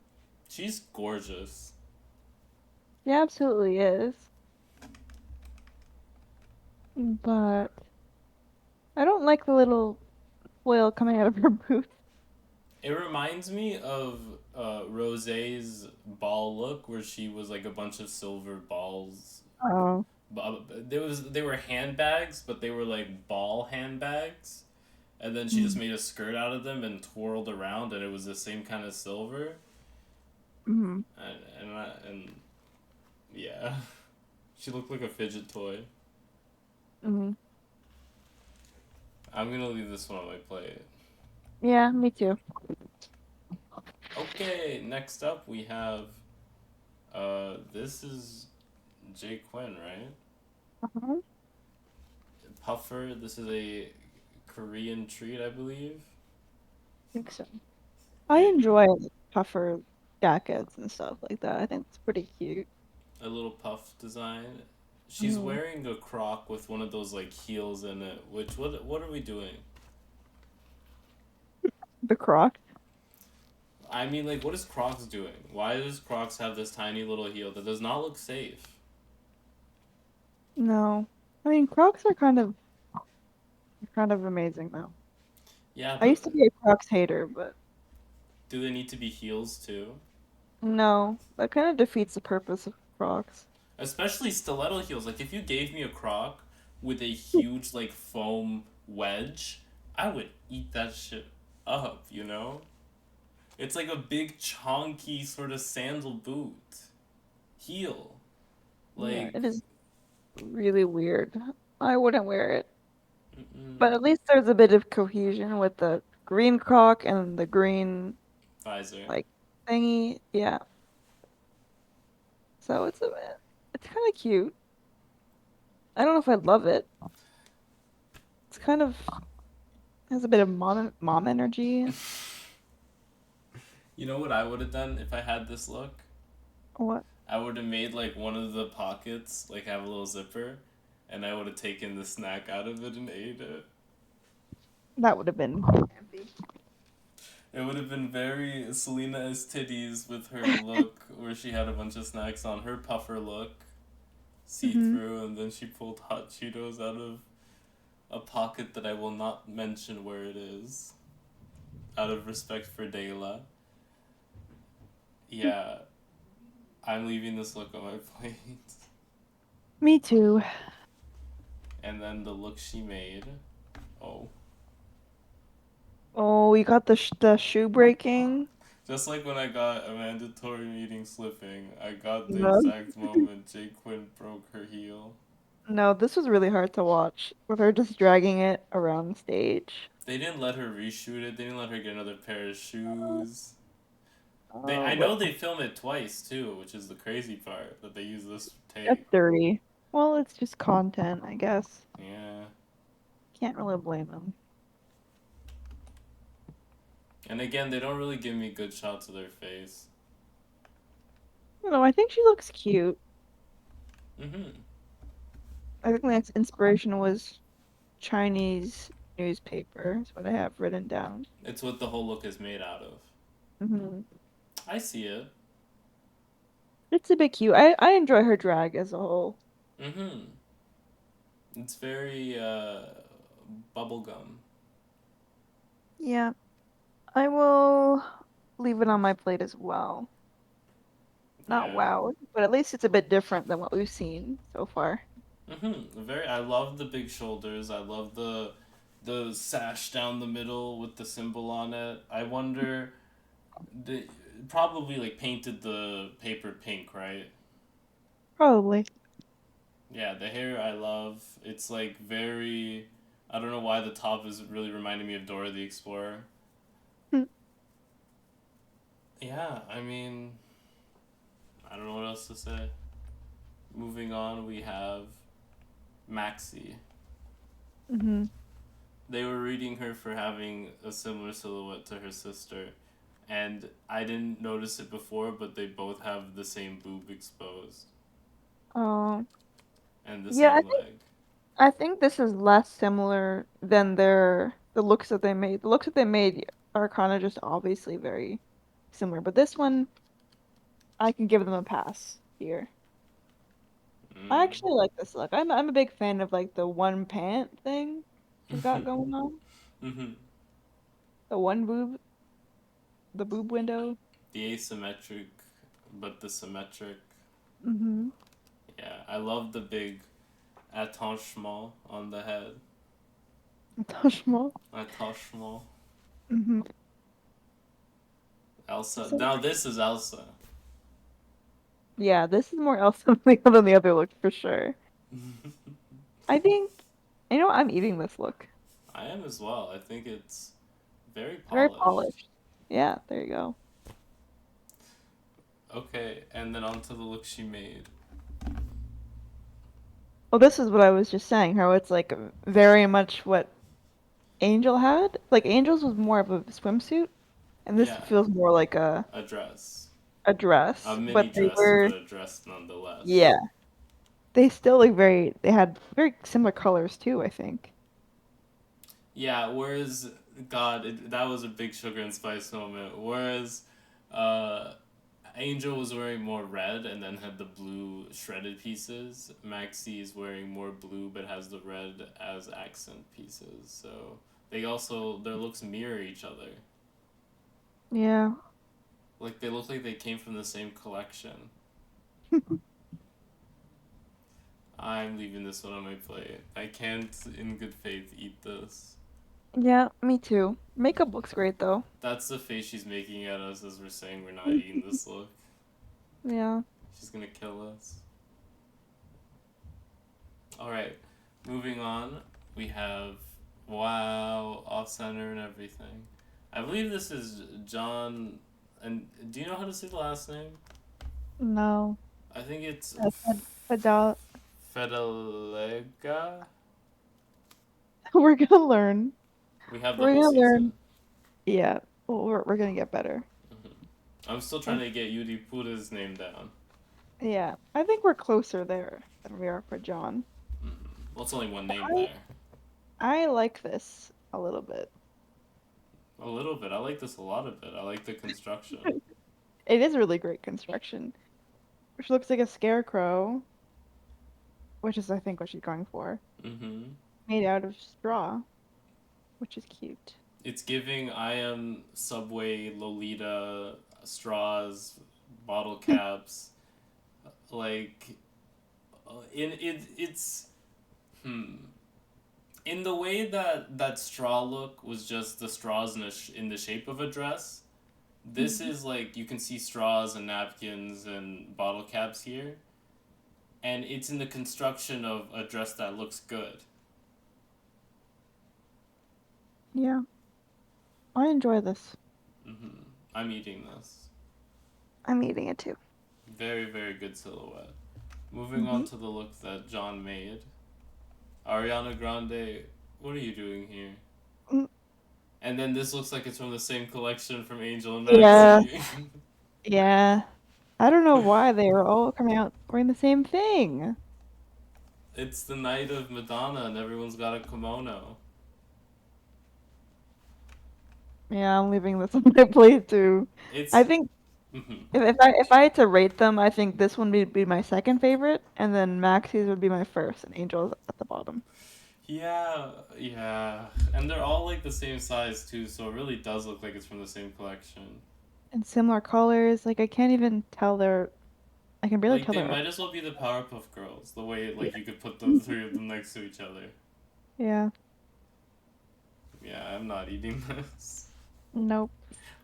She's gorgeous. She absolutely is, but I don't like the little foil coming out of her booth. It reminds me of Rosé's ball look, where she was like a bunch of silver balls. Oh. They were handbags, but they were like ball handbags, and then she just made a skirt out of them and twirled around, and it was the same kind of silver. Mm-hmm. And yeah, she looked like a fidget toy. Mm-hmm. I'm gonna leave this one on my plate. Yeah, me too. Okay, next up we have this is Jay Quinn, right? Uh-huh. Puffer, this is a Korean treat, I believe. I think so. I It, enjoy puffer jackets and stuff like that. I think it's pretty cute. a little puff design. She's Mm. wearing a croc with one of those like heels in it. Which what are we doing? The croc? I mean, like, what is Crocs doing? Why does Crocs have this tiny little heel that does not look safe? No. I mean, Crocs are kind of amazing though. Yeah, I used but to be a Crocs hater, but do they need to be heels too? no, that kind of defeats the purpose of Crocs. Especially stiletto heels. Like, if you gave me a Croc with a huge, like, foam wedge, I would eat that shit up, you know? It's like a big, chonky sort of sandal boot. Heel. Yeah, Like, it is really weird. I wouldn't wear it. mm-mm, But at least there's a bit of cohesion with the green Croc and the green visor. like thingy. Yeah. So it's kind of cute. I don't know if I love it. It's kind of has a bit of mom energy. You know what I would have done if I had this look? What? I would have made like one of the pockets like have a little zipper, and I would have taken the snack out of it and ate it. That would have been. It would have been very Selena's titties with her look, where she had a bunch of snacks on her puffer look, see Hmm. through, and then she pulled hot Cheetos out of a pocket that I will not mention where it is, out of respect for Dayla. Yeah, I'm leaving this look on my plate. Me too. And then the look she made. Oh. Oh, you got the shoe breaking. Just like when I got a mandatory meeting slipping, I got the No. exact moment Jake Quinn broke her heel. No, this was really hard to watch with her just dragging it around stage. They didn't let her reshoot it. They didn't let her get another pair of shoes. Oh, I but know they film it twice too, which is the crazy part that they use this that's take. dirty. Well, it's just content, I guess. Yeah, Can't really blame them. and again, they don't really give me good shots of their face. No, I think she looks cute. Mhm. I think the next inspiration was Chinese newspaper. Is what I have written down. It's what the whole look is made out of. Hmm. I see it. It's a bit cute. I enjoy her drag as a whole. Mhm. It's very bubblegum. Yeah, I will leave it on my plate as well. Not Yeah. wow, but at least it's a bit different than what we've seen so far. Very. I love the big shoulders. I love the sash down the middle with the symbol on it. I wonder. They probably like painted the paper pink, right? Probably. Yeah. The hair I love. It's like very. I don't know why the top is really reminding me of Dora the Explorer. Hmm. Yeah. I mean, I don't know what else to say. Moving on, we have Maxie. Hmm. They were reading her for having a similar silhouette to her sister, and I didn't notice it before, but they both have the same boob exposed Oh, and the yeah. same leg. I think this is less similar than the looks that they made. The looks that they made are kind of just obviously very similar, but this one I can give them a pass here. I Mm. actually like this look. I'm a big fan of like the one pant thing she's got going on. Hmm. The one boob, the boob window. The asymmetric, but the symmetric. Mm-hmm. Yeah, I love the big attachement on the head. Tashma. Attachement. Mm-hmm. Elsa. So, Now this is Elsa. yeah, this is more Elsa than the other look for sure. I think, I'm eating this look. I am as well. I think it's very Very polished. polished. Yeah, there you go. Okay, and then onto the look she made. Well, this is what I was just saying, how it's like very much what Angel had. Like Angel's was more of a swimsuit, and this Yeah, feels more like a dress. a A dress. mini But they dress, were, but a dress nonetheless. yeah, they still like they had very similar colors too, I think. Yeah, whereas, God, that was a big sugar and spice moment. Whereas, uh, Angel was wearing more red and then had the blue shredded pieces. Maxie is wearing more blue but has the red as accent pieces. So their looks mirror each other. Yeah. Like they look like they came from the same collection. I'm leaving this one on my plate. I can't, in good faith, eat this. Yeah, me too. Makeup looks great though. That's the face she's making at us as we're saying we're not eating this look. Yeah. She's gonna kill us. Alright, moving on. We have, wow, off center and everything. I believe this is John. And do you know how to say the last name? No. I think it's Fadal. Fedalega. We're gonna learn. We have the We're whole gonna season. learn. Yeah. Well, we're gonna get better. I'm still trying to get Yudiputa's name down. Yeah. I think we're closer there than we are for John. Well, it's only one name I there. I like this a little bit. A little bit. I like this a lot of it. I like the construction. It is really great construction. Which looks like a scarecrow, which is I think what she's going for. Mm-hmm. Made out of straw, which is cute. It's giving I am Subway, Lolita, straws, bottle caps. Like, it's hmm. In the way that that straw look was just the straws in the shape of a dress. This Mhm. is like you can see straws and napkins and bottle caps here, and it's in the construction of a dress that looks good. Yeah. I enjoy this. I'm eating this. I'm eating it too. Very, very good silhouette. Moving on Hmm. to the look that John made. Ariana Grande, what are you doing here? And then this looks like it's from the same collection from Angel and Yeah. Maxie. Yeah. I don't know why they were all coming out wearing the same thing. It's the night of Madonna and everyone's got a kimono. Yeah, I'm leaving this on my plate too. I It's. think if I had to rate them, I think this one would be my second favorite, and then Maxie's would be my first, and Angel's at the bottom. Yeah, yeah. And they're all like the same size too, so it really does look like it's from the same collection. And similar colors, like I can't even tell they're. I can barely Like tell they they're. might as well be the Powerpuff Girls, the way Yeah. like you could put the three of them next to each other. Yeah. Yeah, I'm not eating this. Nope.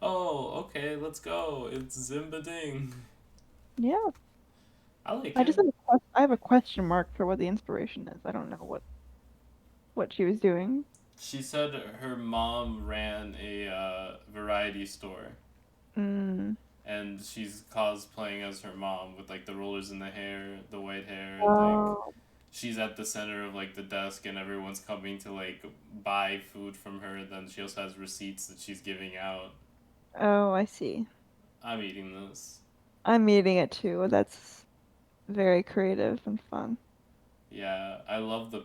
Oh, okay, let's go. It's Zimbading. Yeah. I like I just it. have I have a question mark for what the inspiration is. I don't know what she was doing. She said her mom ran a variety store, Mm. and she's cosplaying as her mom with like the rollers in the hair, the white hair, and like Oh. she's at the center of like the desk, and everyone's coming to like buy food from her. Then she also has receipts that she's giving out. Oh, I see. I'm eating this. I'm eating it too. That's very creative and fun. Yeah, I love the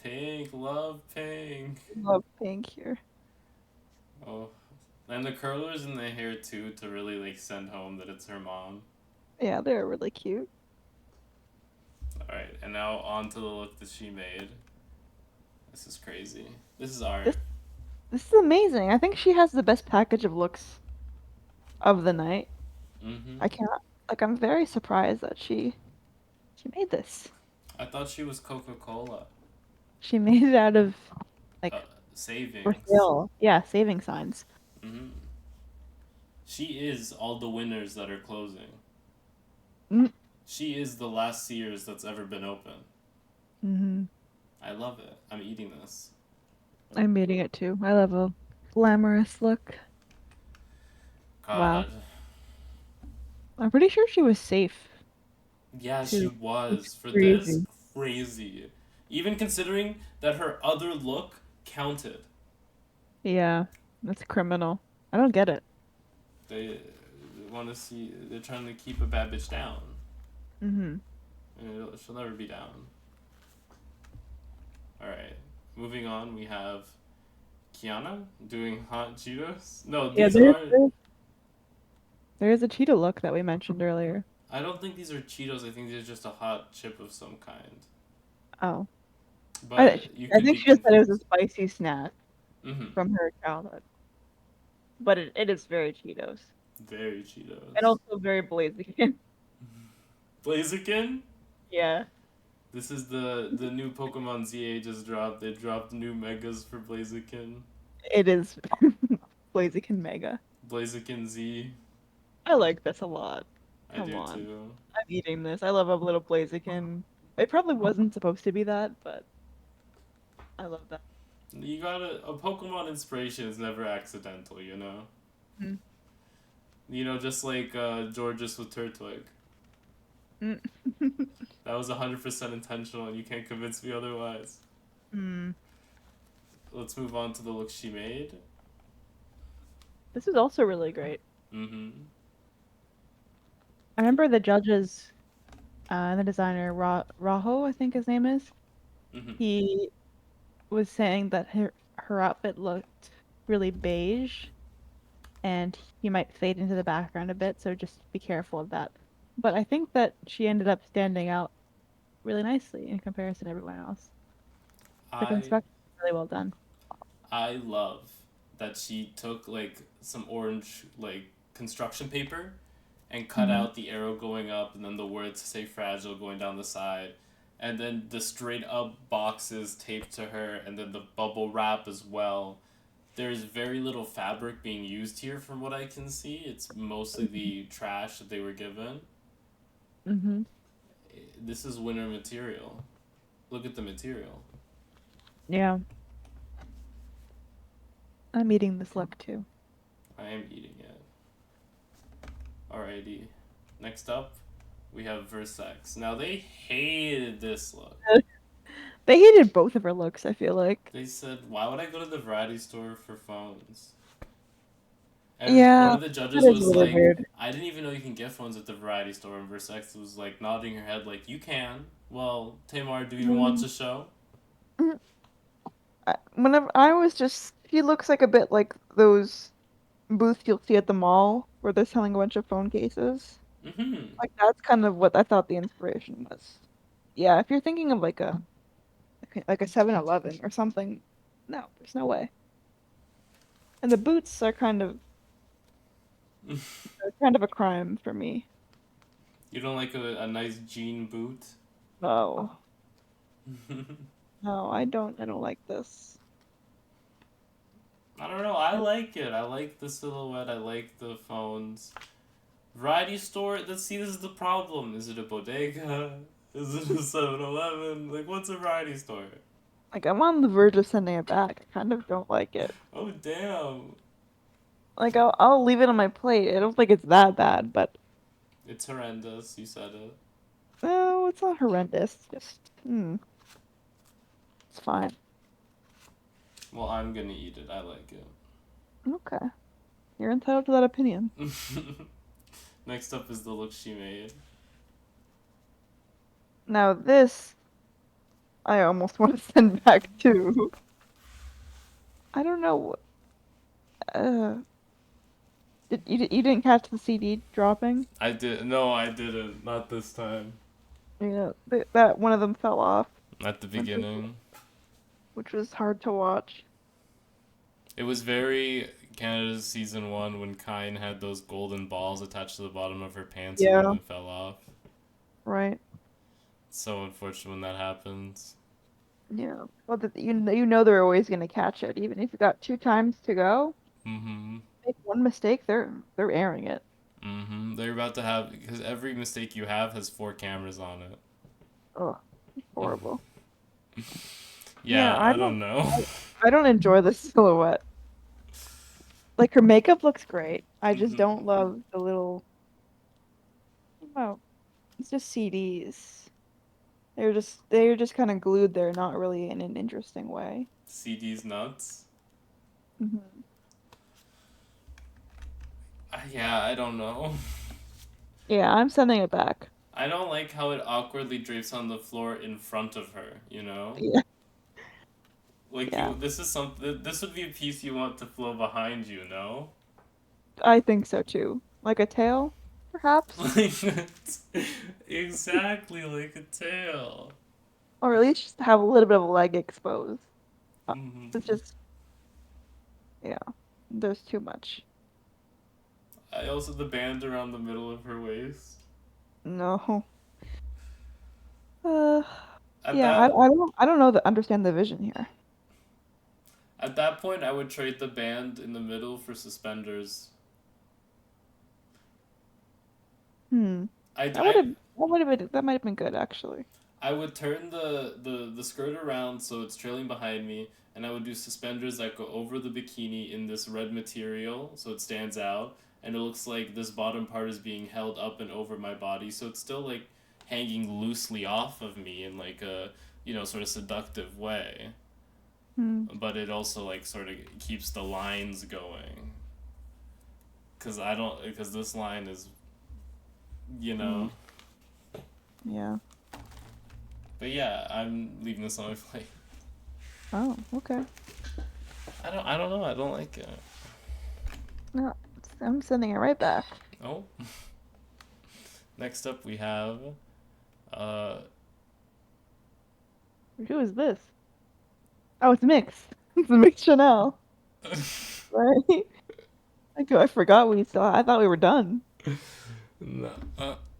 pink. Love pink. Love pink here. Oh, and the curlers in the hair too to really like send home that it's her mom. Yeah, they're really cute. All right, and now on to the look that she made. This is crazy. This is This art. this is amazing. I think she has the best package of looks of the night. Mm-hmm. I cannot like I'm very surprised that she made this. I thought she was Coca Cola. She made it out of Uh, like for savings. sale. Yeah, saving signs. Mm-hmm. She is all the winners that are closing. Mm. She is the last Sears that's ever been open. Mm-hmm. I love it. I'm eating this. I'm eating it too. I love a glamorous look. Wow. God. I'm pretty sure she was safe Yeah, she too. It's was. For this, crazy. crazy. Even considering that her other look counted. Yeah, that's criminal. I don't get it. They want to see. They're trying to keep a bad bitch down, Mm-hmm. and she'll never be down. All right, moving on. We have Khianna doing hot Cheetos. No, Yeah, these aren't. there is a cheetah look that we mentioned earlier. I don't think these are Cheetos. I think these are just a hot chip of some kind. Oh, But you I could think be she just said it was a confused. spicy snack Mm-hmm. from her childhood, but it is very Cheetos Very and Cheetos. also very Blaziken. Blaziken? Yeah, This is the new Pokemon ZA just dropped. They dropped new megas for Blaziken. it is Blaziken Mega. Blaziken Z. I like this a lot. I Come do on, too. I'm eating this. I love a little Blaziken. It probably wasn't supposed to be that, but I love that. You gotta. A Pokemon inspiration is never accidental, you know? Mm. Just like Georges with Turtwig. Mm. That was 100% intentional, and you can't convince me otherwise. Mm. Let's move on to the look she made. This is also really great. Mm-hmm. I remember the judges, the designer Raho, I think his name is. Mm-hmm. He was saying that her outfit looked really beige, and he might fade into the background a bit, so just be careful of that. But I think that she ended up standing out really nicely in comparison to everyone else. The I construction was really well done. I love that she took like some orange like construction paper and cut Hmm. out the arrow going up and then the words "Stay Fragile" going down the side, and then the straight up boxes taped to her, and then the bubble wrap as well. There's very little fabric being used here, from what I can see. It's mostly the trash that they were given. Hmm. This is winter material. Look at the material. Yeah, I'm eating this look too. I am eating it. Alrighty. Next up, we have versex. Now they hated this look. They hated both of her looks, I feel like. They said, "Why would I go to the variety store for phones?" And one Yeah, of the judges that is was really like, weird. "I didn't even know you can get phones at the variety store." And versex was like nodding her head, like, "You can." Well, Tamar, do you even watch Mm. the show? Whenever I was just, she looks like a bit like those booths you'll see at the mall where they're selling a bunch of phone cases. Mm-hmm. Like that's kind of what I thought the inspiration was. Yeah, if you're thinking of like a 7-Eleven or something, no, there's no way. And the boots are kind of a crime for me. You don't like a nice jean boot? No, no, I don't like this. I don't know. I like it. I like the silhouette. I like the phones. Variety store. Let's see. This is the problem. Is it a bodega? Is it a 7-Eleven? Like, what's a variety store? Like I'm on the verge of sending it back. I kind of don't like it. Oh damn! Like I'll leave it on my plate. I don't think it's that bad, but It's horrendous. You said it. no, it's not horrendous. Just it's fine. Well, I'm gonna eat it. I like Okay, you're entitled to that opinion. it. Next up is the look she made. Now this, I almost want to send back too. I don't know. Uh, you didn't catch the CD dropping? I did. No, I didn't. Not this time. Yeah, that one of them fell off, At the which was beginning. which was hard to watch. It was very Canada's season one when Kine had those golden balls attached to the bottom of her pants and one of Yeah, them fell off. right. It's so unfortunate when that happens. Yeah. Well, you know they're always gonna catch it, even if you got two times to go. Mm-hmm. Make one mistake, they're airing it. Mm-hmm. They're about to have because every mistake you have has 4 cameras on it. Ugh, horrible. Yeah, Yeah, I don't know. I don't enjoy the silhouette. Like her makeup looks great. I just Mm-hmm. don't love the little. Oh, it's just CDs. They're just kind of glued there, not really in an interesting way. CD's nuts. Hmm. Yeah, I don't know. Yeah, I'm sending it back. I don't like how it awkwardly drapes on the floor in front of her, you know? Yeah, Like yeah, this is something this would be a piece you want to flow behind you, no? I think so too. Like a tail, perhaps, Like exactly like a tail. or at least just have a little bit of a leg exposed. Uh, It's Hmm. just, yeah, there's too much. I also the band around the middle of her waist. No. Uh, At yeah, I, that I don't I don't know the understand the vision here. at that point I would trade the band in the middle for suspenders. Hmm. I, That would I, have that might have been good actually. I would turn the skirt around so it's trailing behind me, and I would do suspenders that go over the bikini in this red material so it stands out, and it looks like this bottom part is being held up and over my body, so it's still like hanging loosely off of me in like a sort of seductive way, Hmm. but it also like sort of keeps the lines going. Cause I don't, because this line is, you Hmm. know, Yeah. but yeah, I'm leaving this on my plate. Oh, okay. I don't know. I don't like it. No, I'm sending it right back. Oh, next up we have uh Who is this? Oh, it's Mix. It's a Mix Chanel, right? I forgot we still. I thought we were done. no,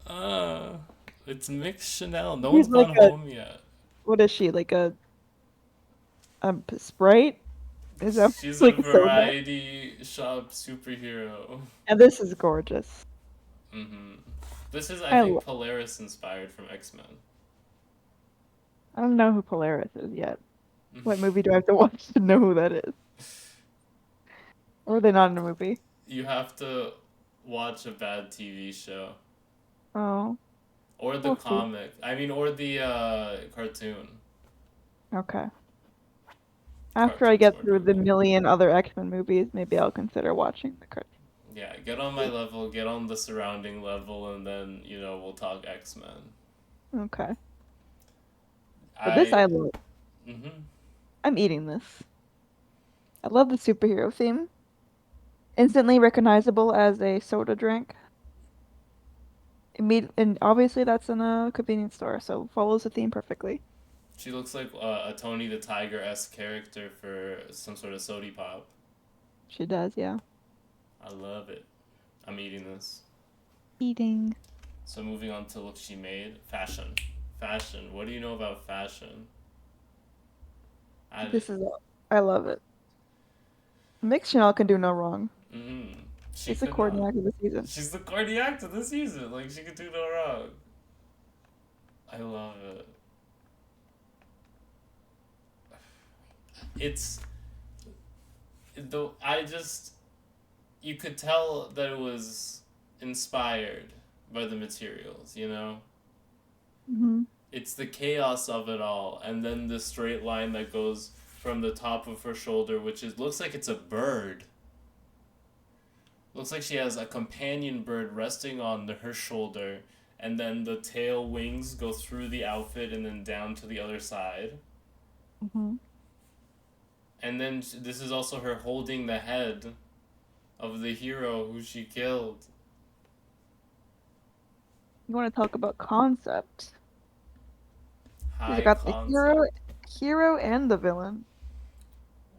uh it's mixed Chanel. No She's one's like gone a. home yet. What is she? Like a Sprite? Is that She's a like a soda? variety shop superhero. And this is gorgeous. Mm-hmm. This is, I I think, lo- Polaris inspired from X-Men. I don't know who Polaris is yet. What movie do I have to watch to know who that is? Or are they not in a movie? You have to watch a bad TV show Oh, or the we'll see. comic. I mean, or the cartoon. Okay. After I Cartoon's get more through the doable. million other X-Men movies, maybe I'll consider watching the cartoon. Yeah, get on my level, get on the surrounding level, and then we'll talk X Men. Okay. But this I I love. mm-hmm. I'm eating this. I love the superhero theme. Instantly recognizable as a soda drink. And obviously that's in a convenience store, so follows the theme perfectly. She looks like a Tony the Tiger esque character for some sort of sody pop. She does, yeah. I love it. I'm eating this. Eating. So moving on to look she made fashion. Fashion. What do you know about fashion? I This is I love it. Mix Chanel can do no wrong. mm, she It's a could not. coordinator of the season. She's the cardiac to the season. Like she could do no wrong. I love it. It's though I just you could tell that it was inspired by the materials, you know? Hmm. It's the chaos of it all, and then the straight line that goes from the top of her shoulder, which is looks like it's a bird. Looks like she has a companion bird resting on her shoulder, and then the tail wings go through the outfit and then down to the other side. Hmm. And then this is also her holding the head of the hero who she killed. You want to talk about concept? She's High got the concept. hero and the villain.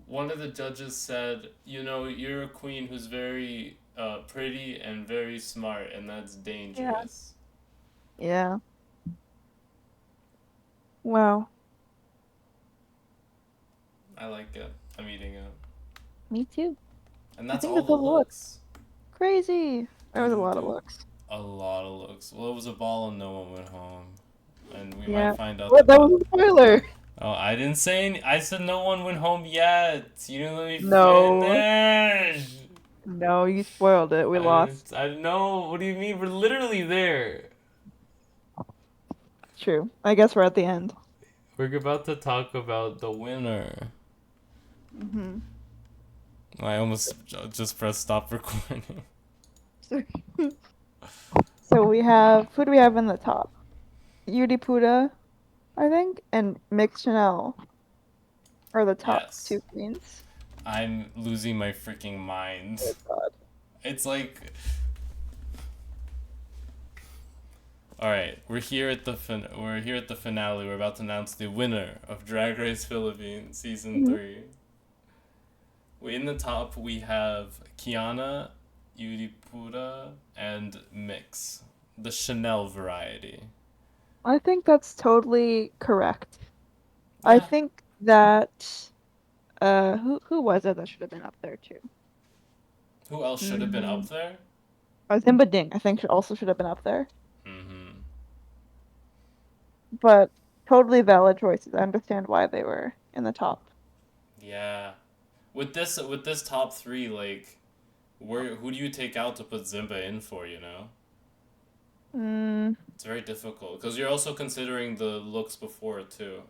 One of the judges said, you're a queen who's very pretty and very smart, and that's Yeah. dangerous. Yeah. Wow. I like it. I'm eating it. Me too. And I that's think all that's the all the looks. looks. Crazy. There Doo was a doo lot of doo. looks. A lot of looks. Well, it was a ball and no one went home. And we Yeah. might find out What? that That that. was a spoiler. Oh, I didn't say I said no one went home yet. You didn't let me No. finish. No, you spoiled it. We I lost. I know. What do you mean? We're literally there. true. I guess we're at the end. We're about to talk about the winner. Mm-hmm. I almost just pressed stop recording. So, so we have who do we have in the top? Yudipota, I think, and Mix Chanel are the top Yes. two queens. I'm losing my freaking mind. Oh God. It's like, all right, we're here at the finale. We're about to announce the winner of Drag Race Philippines season Mhm. 3. In the top we have Khianna, Yudipota, and Mix, the Chanel variety. I think that's totally correct. I Yeah. think that who was it that should have been up there too? Who else should have been Mm-hmm. up there? Zimba Ding, I think also should have been up there. Mm-hmm. But totally valid choices. I understand why they were in the top. Yeah. With this top three, like, who do you take out to put Zimba in for? You know, Mm, it's very difficult because you're also considering the looks before it too.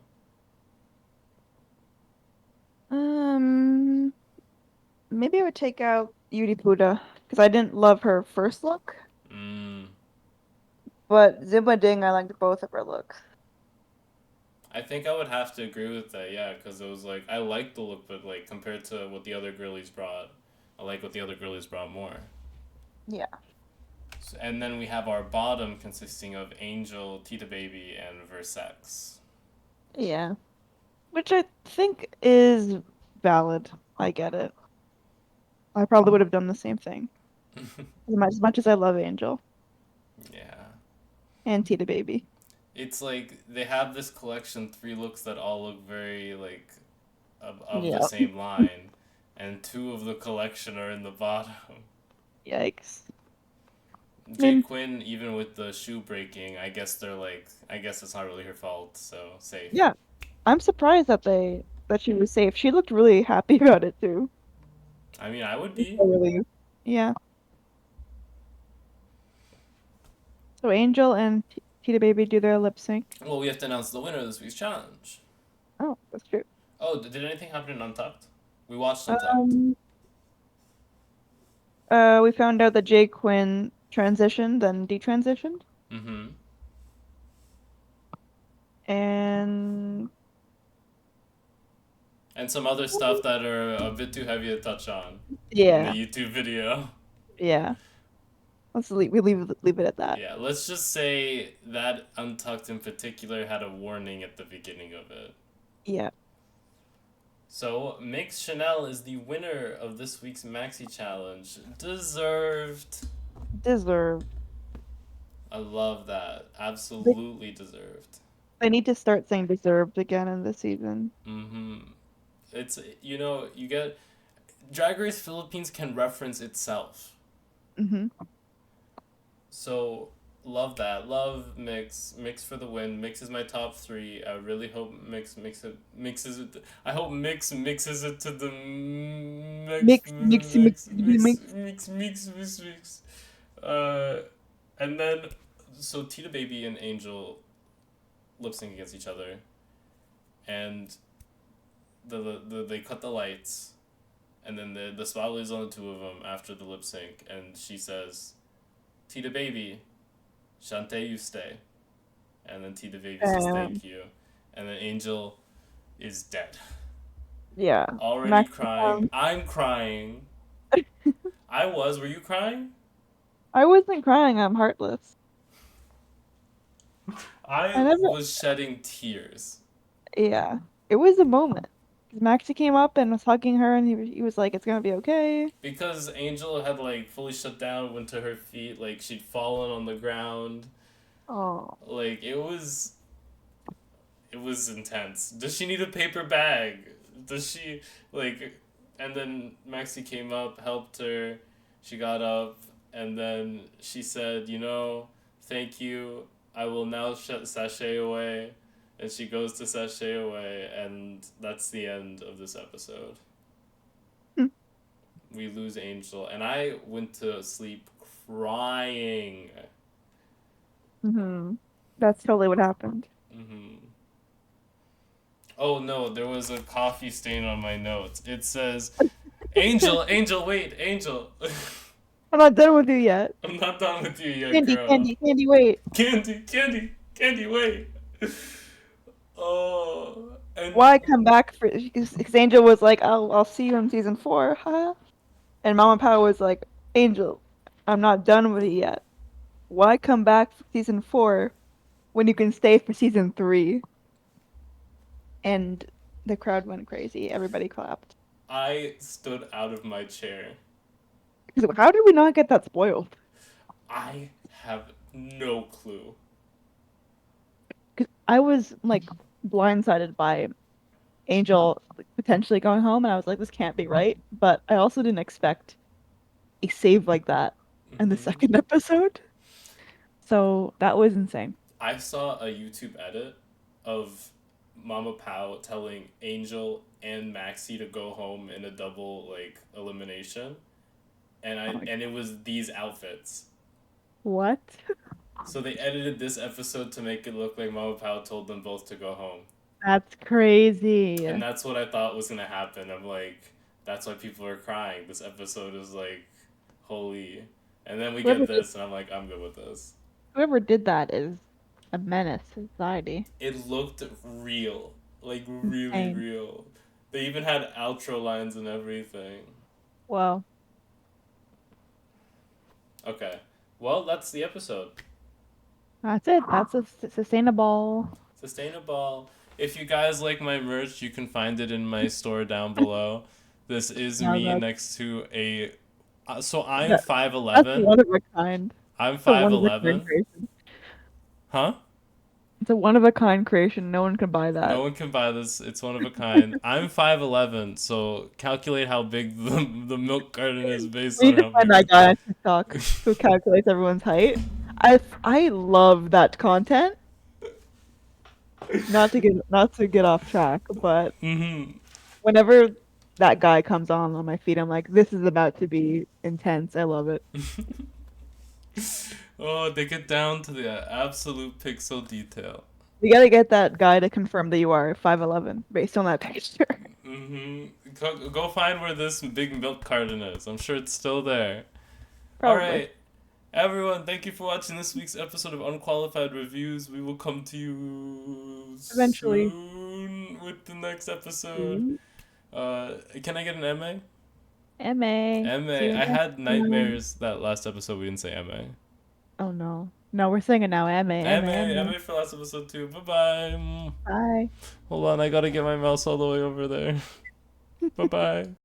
um, maybe I would take out Yuri Puda because I didn't love her first look, Mm. but Zimba Ding, I liked both of her looks. I think I would have to agree with that. Yeah, because it was like I liked the look, but like compared to what the other girlies brought, I like what the other girlies brought more. Yeah. And then we have our bottom consisting of Angel, Tita Baby, and Versex. Yeah. Which I think is valid. I get it. I probably would have done the same thing. As much as I love Angel Yeah. and Tita Baby. It's like they have this collection, three looks that all look very like of the Yeah. same line, and two of the collection are in the bottom. Yikes. I Jay mean, Quinn, even with the shoe breaking, I guess they're like, I guess it's not really her fault, so safe. yeah. I'm surprised that she was safe. She looked really happy about it too. I mean, I would I'm be. so relieved. Yeah. So Angel and Tita Baby do their lip sync. Well, we have to announce the winner of this week's challenge. Oh, that's true. Oh, did anything happen in Untucked? We watched Untucked. Um, we found out that Jay Quinn transitioned, then detransitioned, Mm-hmm. and And some other stuff that are a bit too heavy to touch on in the yeah, YouTube video. yeah. Leave it at that. Yeah, let's just say that Untucked in particular had a warning at the beginning of it. Yeah, So, Mix Chanel is the winner of this week's Maxi Challenge. Deserved. deserved. I love that. They, Absolutely deserved. they need to start saying deserved again in this season. Mm-hmm. It's, you get. Drag Race Philippines can reference itself. Hmm. So, love that. Love Mix. Mix for the win. Mix is my top three. I really hope mixes it. I hope Mix mixes it to the Mix. mix. Uh, and then, so Tita Baby and Angel lip sync against each other, and they cut the lights, and then the spotlight is on the two of them after the lip sync, and she says, "Tita Baby, Shante, you stay," and then Tita Baby says, Um, "Thank you," and then Angel is dead, yeah. already Max. crying. I'm crying. I was. Were you crying? I wasn't crying. I'm heartless. I I never. was shedding tears. Yeah, it was a moment. 'Cause Maxie came up and was hugging her, and he was like, "It's gonna be okay." Because Angel had like fully shut down, went to her feet, like she'd fallen on the ground. Oh, Like it was intense. Does she need a paper bag? Does she like and then Maxie came up, helped her, she got up, and then she said, thank you. I will now sashay away. And she goes to sashay away, and that's the end of this episode. We lose Angel, and I went to sleep crying. mm-hmm. That's totally what happened. Hmm. Oh no, there was a coffee stain on my notes. It says, Angel, Angel, wait, Angel. I'm not done with you yet. I'm not done with you yet, Candy, girl. candy, candy, wait. Candy, Candy, Candy, wait. Oh, and Why come back for? Because Angel was like, I'll see you in season 4, huh? And Mama Power was like, Angel, I'm not done with you yet. Why come back for season 4 when you can stay for season 3? And the crowd went crazy. Everybody clapped. I stood out of my chair. Because how did we not get that spoiled? I have no clue. Because I was like blindsided by Angel like, potentially going home, and I was like, this can't be right. But I also didn't expect a save like that in the Hmm. second episode. So that was insane. I saw a YouTube edit of Mama Pow telling Angel and Maxie to go home in a double like elimination, and Oh my, it was these outfits. what? So they edited this episode to make it look like Mama Pow told them both to go home. That's crazy. And that's what I thought was gonna happen. I'm like, that's why people are crying. This episode is like, holy. And then we get Whoever did, this, and I'm like, I'm good with this. whoever did that is a menace to society. It looked real, like really Insane. real. They even had outro lines and everything. Well, Okay, well, that's the episode. that's it. That's a sustainable. Sustainable. If you guys like my merch, you can find it in my store down below. This is No, me next to a. So I'm that, that's 5'11". one of a kind. I'm It's a one of a kind 5'11". creation. Huh? It's a one of a kind creation. No one can buy No that. one can buy this. It's one of a kind. I'm 5'11", so calculate how big the milk carton is based We on need to how find big that guy on TikTok who calculates everyone's height. I love that content. Not to get off track, but Mm-hmm. whenever that guy comes on my feed, I'm like, this is about to be intense. I love it. Oh, they get down to the absolute pixel detail. We gotta get that guy to confirm that you are 5'11" based on that picture. Mm-hmm. Go find where this big milk carton is. I'm sure it's still there. All Probably. right. Everyone, thank you for watching this week's episode of Unqualified Reviews. We will come to you Eventually. soon with the next episode. Can I get an MA? MA. See MA. you I next had time. nightmares that last episode we didn't say MA. Oh no. No, we're singing now. MA, MA, MA. MA for last episode too. Bye bye. Bye. Hold on, I gotta get my mouse all the way over there. Bye bye.